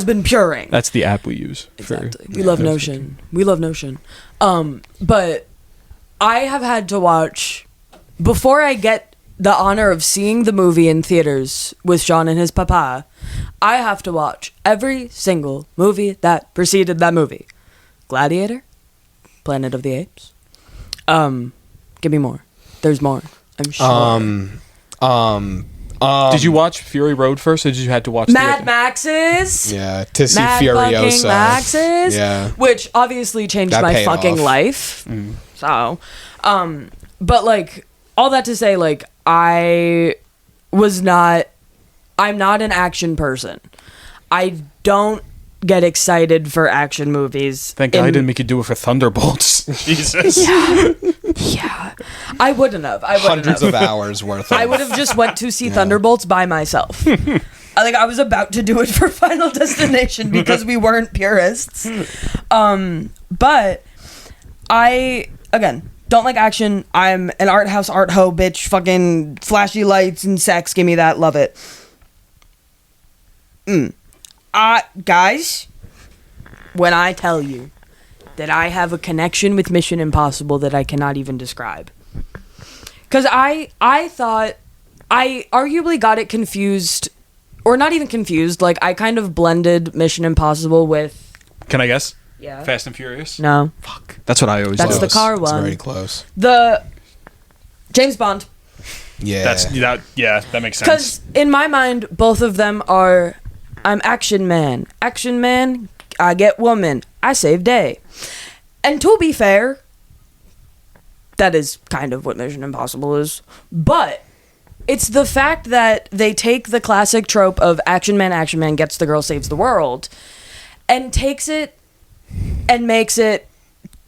been puring. That's the app we use. Exactly. We love Notion. We love Notion. But I have had to watch, before I get the honor of seeing the movie in theaters with Sean and his papa, I have to watch every single movie that preceded that movie. Gladiator, Planet of the Apes. Give me more. There's more. I'm sure. Did you watch Fury Road first, or did you have to watch Mad Max's? Yeah, to see Mad Furiosa. fucking Max's? Yeah. Which obviously changed That my paid fucking off. life. So, but like, all that to say, like, I'm not an action person. I don't get excited for action movies. Thank God I didn't make you do it for Thunderbolts. Jesus. Yeah. I wouldn't have. Hundreds of hours worth of I would have just went to see Thunderbolts by myself. I was about to do it for Final Destination because we weren't purists. But I, again, don't like action. I'm an art house art hoe bitch. Fucking flashy lights and sex. Give me that. Love it. Guys, when I tell you that I have a connection with Mission Impossible that I cannot even describe. Because I thought, I arguably got it confused, or not even confused, like I kind of blended Mission Impossible with... Can I guess? Yeah. Fast and Furious? No. Fuck. That's what I always That's do. the car It's one. very close. The James Bond. Yeah. That makes sense. Because in my mind, both of them are, I'm action man. Action man, I get woman. I save day. And to be fair, that is kind of what Mission Impossible is. But it's the fact that they take the classic trope of action man gets the girl, saves the world, and takes it and makes it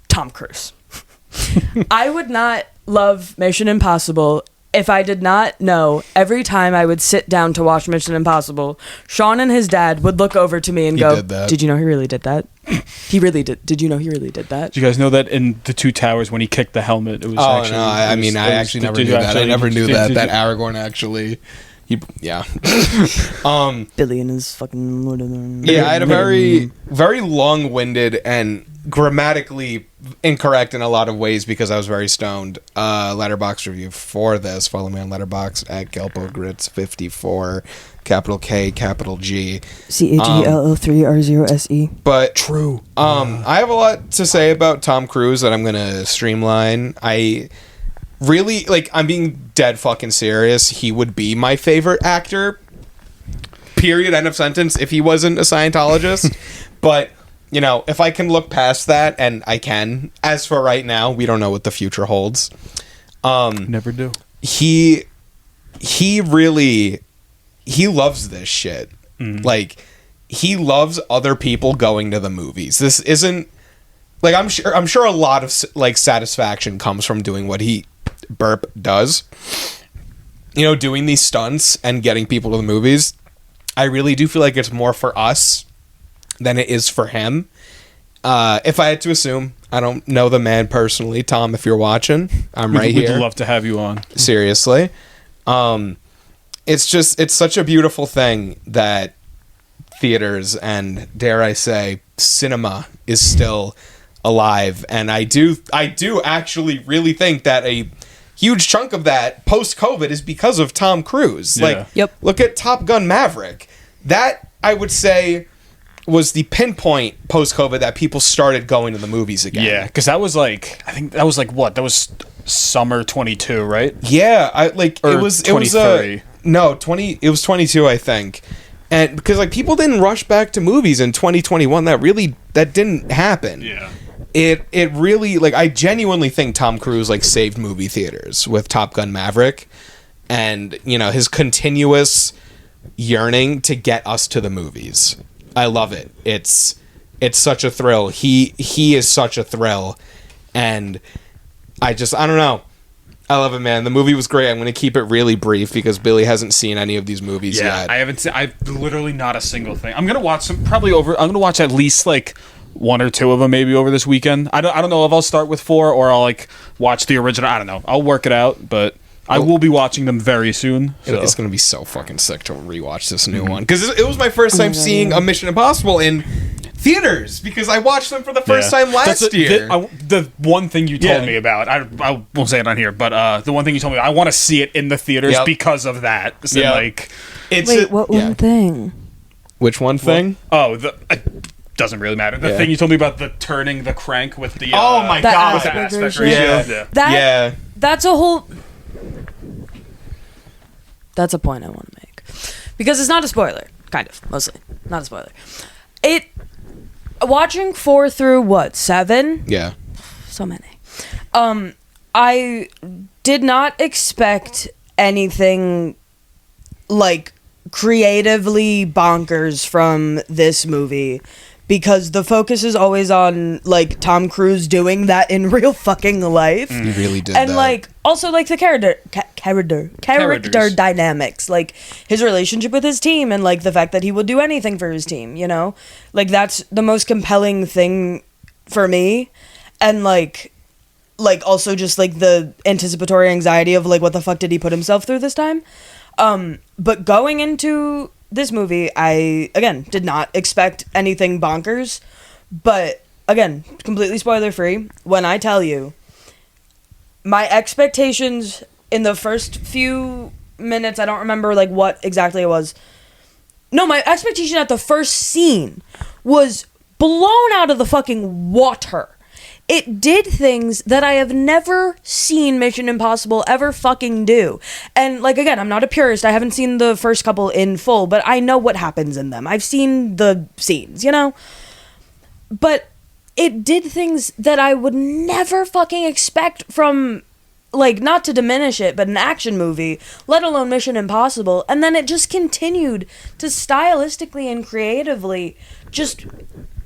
Tom Cruise. I would not love Mission Impossible if I did not know every time I would sit down to watch Mission Impossible, Sean and his dad would look over to me and go, did that. "Did you know he really did that? He really did. Did you know he really did that?" Did you guys know that in The Two Towers when he kicked the helmet, it was Oh actually... no! I actually never knew that. I never knew that. That Aragorn actually, yeah. Billy and his fucking... Yeah, I had a very, very long-winded and grammatically incorrect in a lot of ways because I was very stoned. Letterbox review for this. Follow me on Letterbox at GelpoGrits54, capital K, capital G. CHELL3R0SE. But true. I have a lot to say about Tom Cruise that I'm gonna streamline. I really I'm being dead fucking serious. He would be my favorite actor. Period. End of sentence. If he wasn't a Scientologist, but you know, if I can look past that, and I can. As for right now, we don't know what the future holds. Never do. He loves this shit. Like, he loves other people going to the movies. This isn't like, I'm sure a lot of like satisfaction comes from doing what he does. doing these stunts and getting people to the movies, I really do feel like it's more for us than it is for him. If I had to assume, I don't know the man personally. Tom, if you're watching, I'm right here. We'd love to have you on. Seriously. It's such a beautiful thing that theaters and, dare I say, cinema is still alive. And I do actually really think that a huge chunk of that post-COVID is because of Tom Cruise. Yeah. Look at Top Gun Maverick. That, I would say, was the pinpoint post-COVID that people started going to the movies again. Yeah, because that was like, I think that was like what? That was summer 22, right? Yeah, it was 23. It was 22, I think. And because like people didn't rush back to movies in 2021, that didn't happen. Yeah. It really, like, I genuinely think Tom Cruise like saved movie theaters with Top Gun Maverick, and his continuous yearning to get us to the movies. I love it. It's such a thrill. He is such a thrill, and I don't know. I love it, man. The movie was great. I'm going to keep it really brief because Billy hasn't seen any of these movies yet. I haven't seen. I've literally not a single thing. I'm gonna watch some I'm gonna watch at least like one or two of them maybe over this weekend. I don't know if I'll start with 4 or I'll like watch the original. I don't know. I'll work it out, but I will be watching them very soon. So. It's going to be so fucking sick to rewatch this new one. Because it was my first time seeing a Mission Impossible in theaters, because I watched them for the first time last year. The one thing you told me about, I won't say it on here, but the one thing you told me, I want to see it in the theaters because of that. So what one thing? Which one thing? It doesn't really matter. The thing you told me about the turning the crank with the oh my god, with the aspect ratio. That's a whole. That's a point I want to make, because it's not a spoiler, kind of, mostly not a spoiler. Watching 4 through 7? Yeah, so many. I did not expect anything like creatively bonkers from this movie, because the focus is always on like Tom Cruise doing that in real fucking life. He really did, and that. Like also like the character dynamics, like his relationship with his team, and like the fact that he would do anything for his team. Like that's the most compelling thing for me, and like also just like the anticipatory anxiety of like what the fuck did he put himself through this time. But going into this movie, I, again, did not expect anything bonkers, but, again, completely spoiler-free. When I tell you, my expectations in the first few minutes, I don't remember, like, what exactly it was. No, my expectation at the first scene was blown out of the fucking water. It did things that I have never seen Mission Impossible ever fucking do. And, like, again, I'm not a purist. I haven't seen the first couple in full, but I know what happens in them. I've seen the scenes, But it did things that I would never fucking expect from, like, not to diminish it, but an action movie, let alone Mission Impossible. And then it just continued to stylistically and creatively just,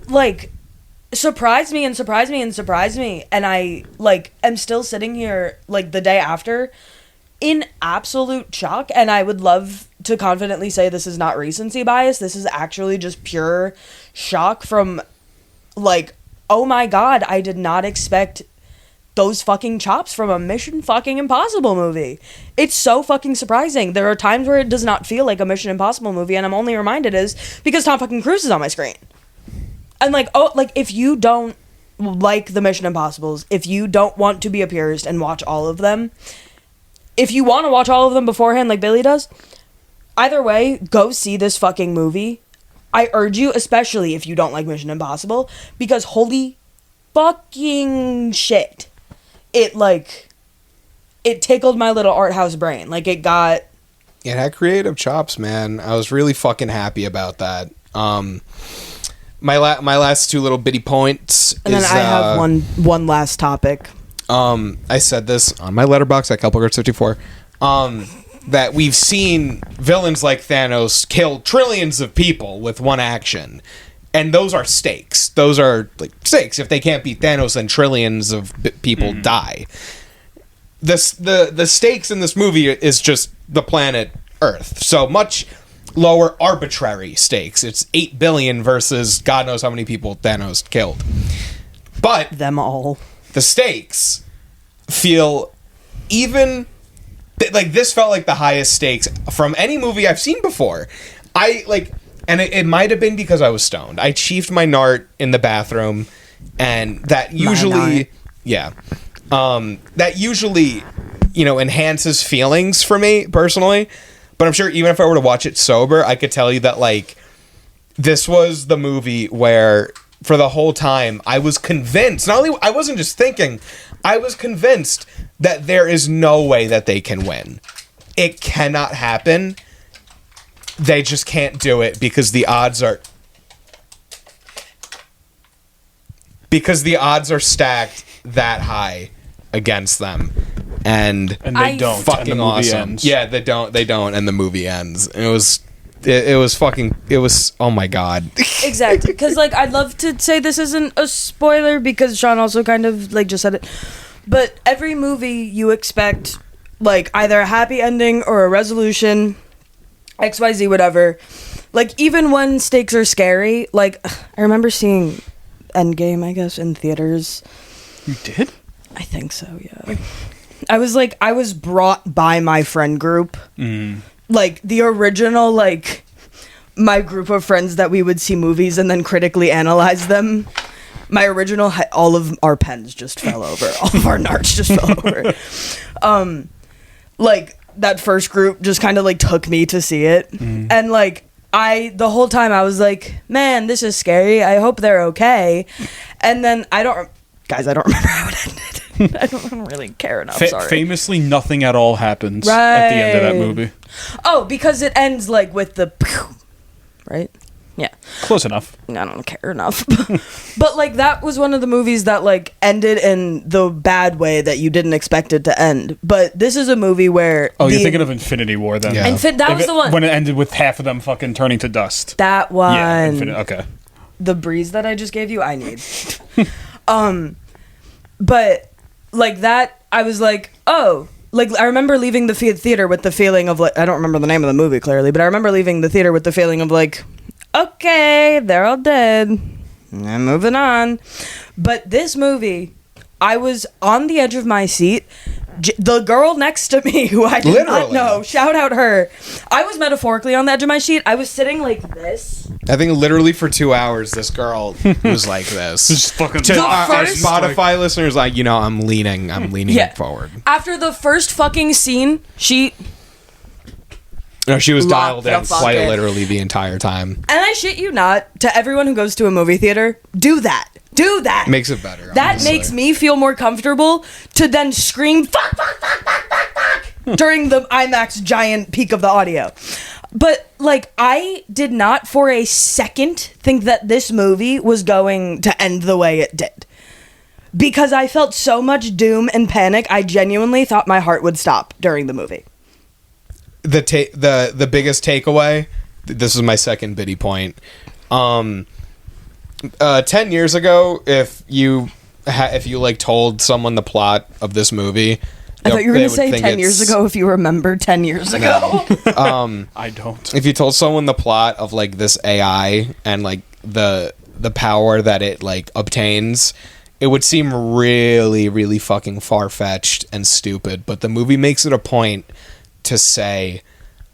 like, surprise me. And I, like, am still sitting here, like, the day after in absolute shock. And I would love to confidently say this is not recency bias. This is actually just pure shock from, like, oh my god, I did not expect those fucking chops from a Mission fucking Impossible movie. It's so fucking surprising. There are times where it does not feel like a Mission Impossible movie, and I'm only reminded is because Tom fucking Cruise is on my screen. And, like, oh, like, if you don't like the Mission Impossibles, if you don't want to be a purist and watch all of them, if you want to watch all of them beforehand like Billy does, either way, go see this fucking movie. I urge you, especially if you don't like Mission Impossible, because holy fucking shit. It tickled my little art house brain. Like, it had creative chops, man. I was really fucking happy about that. My last two little bitty points. And then I have one last topic. I said this on my letterbox at Couplegirls54. That we've seen villains like Thanos kill trillions of people with one action. And those are stakes. Those are, like, stakes. If they can't beat Thanos, then trillions of people die. the stakes in this movie is just the planet Earth. So much lower arbitrary stakes. It's 8 billion versus God knows how many people Thanos killed. But Them all. the stakes feel even like this felt like the highest stakes from any movie I've seen before. And it might have been because I was stoned. I chiefed my nart in the bathroom, and that usually, that usually, enhances feelings for me personally. But I'm sure even if I were to watch it sober, I could tell you that like this was the movie where for the whole time I was convinced. Not only I wasn't just thinking, I was convinced that there is no way that they can win. It cannot happen. They just can't do it because the odds are stacked that high against them. And they don't. Fucking and the movie awesome. ends. Yeah, they don't, and the movie ends. It was oh my god. Exactly, because like I'd love to say this isn't a spoiler because Sean also kind of like just said it, but every movie you expect like either a happy ending or a resolution, XYZ, whatever. Like even when stakes are scary, like I remember seeing Endgame, I guess, in theaters. You did? I think so, yeah. I was brought by my friend group. Like the original, like my group of friends that we would see movies and then critically analyze them. My original, all of our pens just fell over. All of our narts just fell over. Like that first group just kind of like took me to see it. And like the whole time I was like, man, this is scary. I hope they're okay. And then I don't remember how it ended. I don't really care enough. Sorry. Famously, nothing at all happens at the end of that movie. Oh, because it ends like with the right? Yeah. Close enough. I don't care enough. But like that was one of the movies that like ended in the bad way that you didn't expect it to end. But this is a movie where you're thinking of Infinity War then. Yeah. That was the one when it ended with half of them fucking turning to dust. That one. Yeah, okay. The breeze that I just gave you, I need. But like that, I was like, oh, like I remember leaving the theater with the feeling of like, I don't remember the name of the movie clearly, but I remember leaving the theater with the feeling of like, okay, they're all dead. I'm moving on. But this movie, I was on the edge of my seat. The girl next to me, who I did not know, shout out her. I was metaphorically on the edge of my seat. I was sitting like this. I think literally for 2 hours, this girl was like this. Just fucking to our Spotify listeners, like, I'm leaning forward. After the first fucking scene, she was dialed in quite literally the entire time. And I shit you not, to everyone who goes to a movie theater, do that. Do that. Makes it better. That honestly. makes me feel more comfortable to then scream fuck, fuck, fuck, fuck, fuck, fuck during the IMAX giant peak of the audio. But like I did not for a second think that this movie was going to end the way it did. Because I felt so much doom and panic, I genuinely thought my heart would stop during the movie. The biggest takeaway, this is my second bitty point. 10 years ago, if you like told someone the plot of this movie, I thought you were going to say 10 years ago if you remember 10 years ago. I don't. If you told someone the plot of like this AI and like the power that it like obtains, it would seem really, really fucking far-fetched and stupid. But the movie makes it a point to say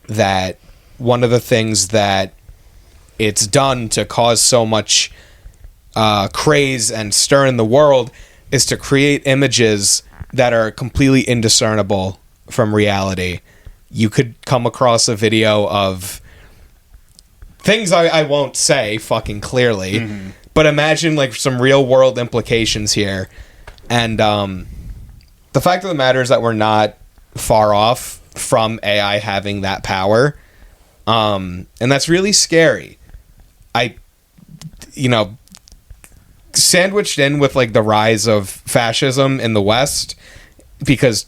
that one of the things that it's done to cause so much craze and stir in the world is to create images that are completely indiscernible from reality. You could come across a video of things I won't say fucking clearly, but imagine like some real world implications here. And the fact of the matter is that we're not far off from AI having that power. And that's really scary. Sandwiched in with like the rise of fascism in the West, because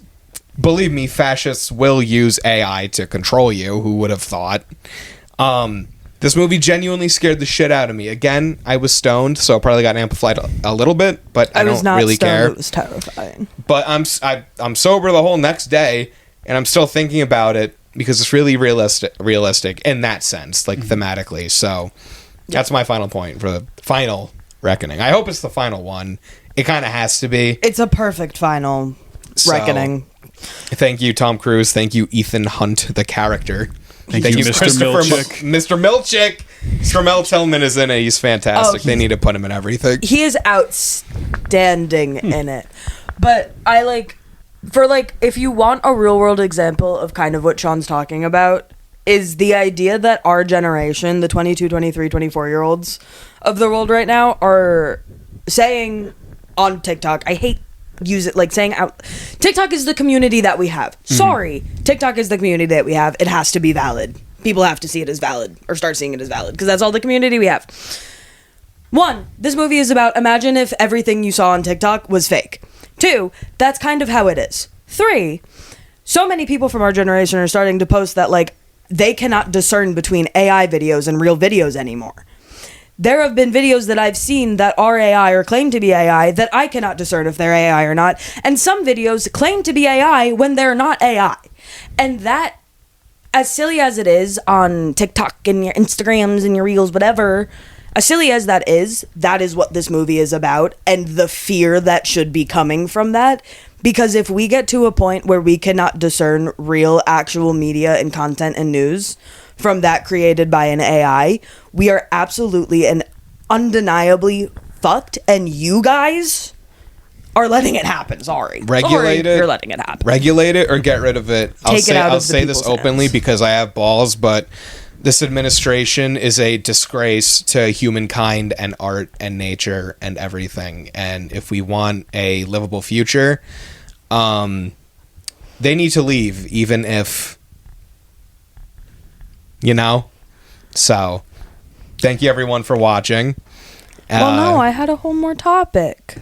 believe me, fascists will use AI to control you. Who would have thought? This movie genuinely scared the shit out of me. Again, I was stoned, so it probably got amplified a little bit, but I don't really care. It was terrifying. But I'm sober the whole next day, and I'm still thinking about it because it's really realistic in that sense, like thematically. So that's my final point for the final reckoning. I hope it's the final one. It kind of has to be. It's a perfect final reckoning. Thank you, Tom Cruise. Thank you, Ethan Hunt, the character. Thank you, Mr. Milchick. Mr. Milchick. Mr. Mel Tillman is in it. He's fantastic. They need to put him in everything. He is outstanding in it. But if you want a real world example of kind of what Sean's talking about, is the idea that our generation, the 22, 23, 24-year-olds of the world right now, are saying on TikTok, I hate use it like saying out TikTok is the community that we have. Sorry, TikTok is the community that we have. It has to be valid. People have to see it as valid or start seeing it as valid because that's all the community we have. 1, this movie is about imagine if everything you saw on TikTok was fake. 2, that's kind of how it is. 3, so many people from our generation are starting to post that like they cannot discern between AI videos and real videos anymore. There have been videos that I've seen that are AI or claim to be AI that I cannot discern if they're AI or not. And some videos claim to be AI when they're not AI. And that, as silly as it is on TikTok and your Instagrams and your Reels, whatever, as silly as that is what this movie is about and the fear that should be coming from that. Because if we get to a point where we cannot discern real, actual media and content and news from that created by an AI, we are absolutely and undeniably fucked, and you guys are letting it happen. Sorry. Regulate it. You're letting it happen. Regulate it or get rid of it. I'll say this openly hands. because I have balls, but this administration is a disgrace to humankind and art and nature and everything. And if we want a livable future, they need to leave, even if So, thank you everyone for watching. Well, no, I had a whole more topic.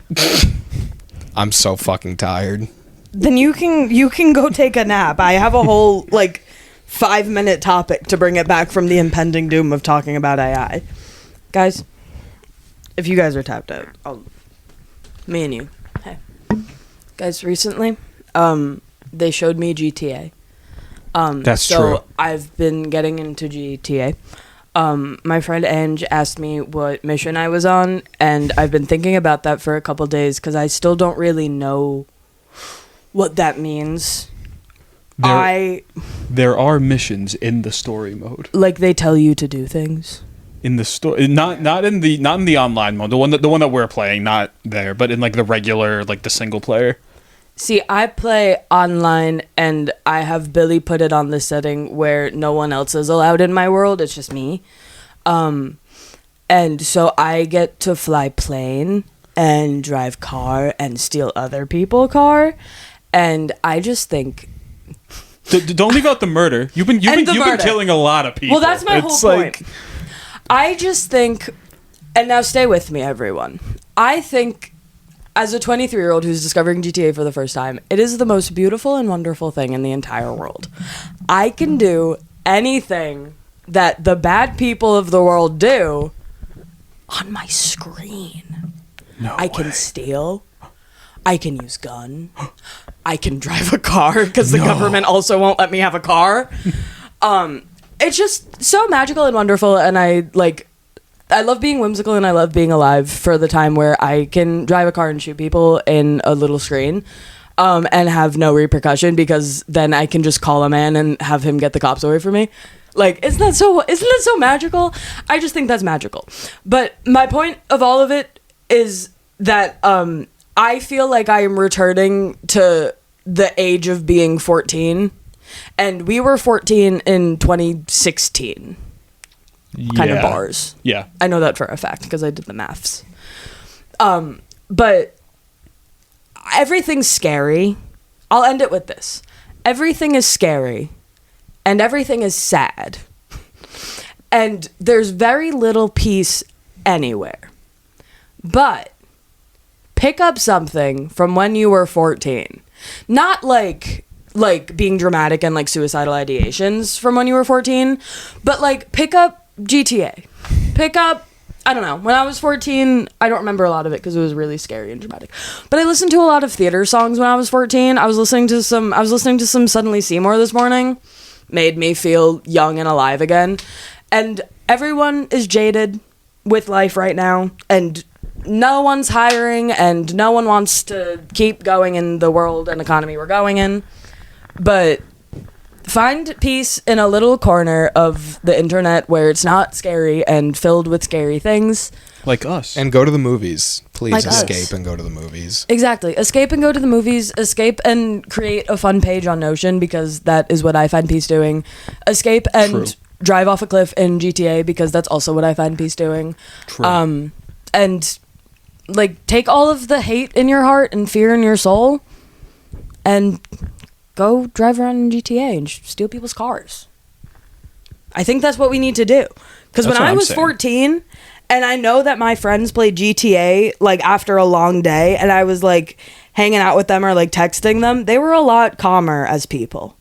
I'm so fucking tired. Then you can go take a nap. I have a whole 5-minute topic to bring it back from the impending doom of talking about AI. Guys, if you guys are tapped out, me and you. Hey. Guys, recently, they showed me GTA. That's true. So I've been getting into GTA. My friend Ange asked me what mission I was on, and I've been thinking about that for a couple days because I still don't really know what that means. There are missions in the story mode. Like they tell you to do things. In the story, not in the online mode. The one that we're playing, not there, but in the regular, the single player. See, I play online, and I have Billy put it on the setting where no one else is allowed in my world. It's just me. And so I get to fly plane and drive car and steal other people's car. And I just think... Don't leave out the murder. You've been killing a lot of people. Well, that's my whole point. I just think... And now stay with me, everyone. I think... As a 23-year-old who's discovering GTA for the first time, it is the most beautiful and wonderful thing in the entire world. I can do anything that the bad people of the world do on my screen. I can steal. I can use gun. I can drive a car because the government also won't let me have a car. It's just so magical and wonderful, and I love being whimsical and I love being alive for the time where I can drive a car and shoot people in a little screen and have no repercussion because then I can just call a man and have him get the cops away from me. Isn't that so magical? I just think that's magical. But my point of all of it is that I feel like I am returning to the age of being 14, and we were 14 in 2016. Kind of bars. Yeah. I know that for a fact because I did the maths. But everything's scary. I'll end it with this. Everything is scary and everything is sad. And there's very little peace anywhere. But pick up something from when you were 14. Not like being dramatic and suicidal ideations from when you were 14, but pick up GTA. Pick up, I don't know. When I was 14, I don't remember a lot of it because it was really scary and dramatic. But I listened to a lot of theater songs when I was 14. I was listening to some Suddenly Seymour this morning. Made me feel young and alive again. And everyone is jaded with life right now, and no one's hiring, and no one wants to keep going in the world and economy we're going in. But find peace in a little corner of the internet where it's not scary and filled with scary things. Like us. And go to the movies. Please Like escape us. and go to the movies. Exactly. Escape and go to the movies. Escape and create a fun page on Notion, because that is what I find peace doing. Escape and True. drive off a cliff in GTA, because that's also what I find peace doing. True. And like take all of the hate in your heart and fear in your soul and go drive around in GTA and steal people's cars. I think that's what we need to do. Because when That's what I I'm was saying. 14, and I know that my friends played GTA like after a long day, and I was like hanging out with them or like texting them, they were a lot calmer as people.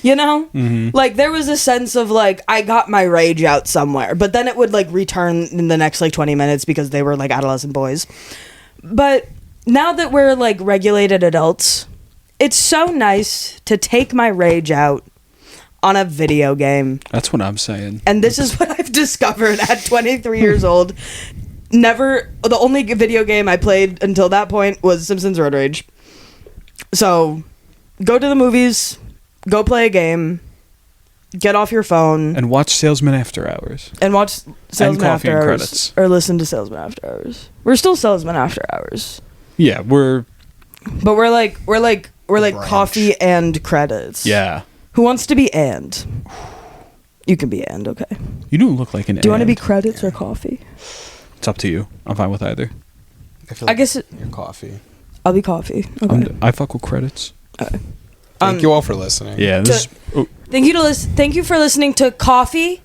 You know? Mm-hmm. Like there was a sense of like I got my rage out somewhere, but then it would like return in the next like 20 minutes because they were like adolescent boys. But now that we're like regulated adults, it's so nice to take my rage out on a video game. That's what I'm saying. And this is what I've discovered at 23 years old. The only video game I played until that point was Simpsons Road Rage. So, go to the movies, go play a game, get off your phone, And watch Salesmen After Hours. and watch Salesmen Coffee After and Hours. Credits. Or listen to Salesmen After Hours. We're still Salesmen After Hours. Yeah, we're But we're like Branch. coffee and credits. yeah. Who wants to be and? You can be and, okay. You don't look like an Do you want to be and. credits or coffee? It's up to you. I'm fine with either. feel I guess your coffee. I'll be coffee. Okay. I fuck with credits. Thank you all for listening. Yeah, this Thank you for listening to Coffee.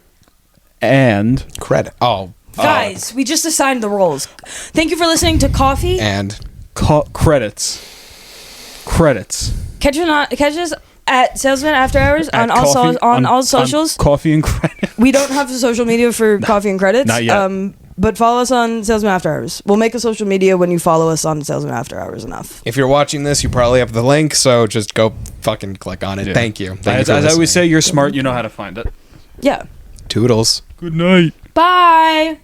and Credit. Oh. Guys, we just assigned the roles. Thank you for listening to Coffee. And credits. Catch us at Salesman After Hours on At all coffee- all socials. Coffee and credits. We don't have social media for Coffee and Credits. Not yet. But follow us on Salesman After Hours. We'll make a social media when you follow us on Salesman After Hours enough. if you're watching this, you probably have the link, so just go fucking click on it. Yeah. Thank you. Thank As you for I always listening. say, you're smart. You know how to find it. Yeah. Toodles. Good night. Bye.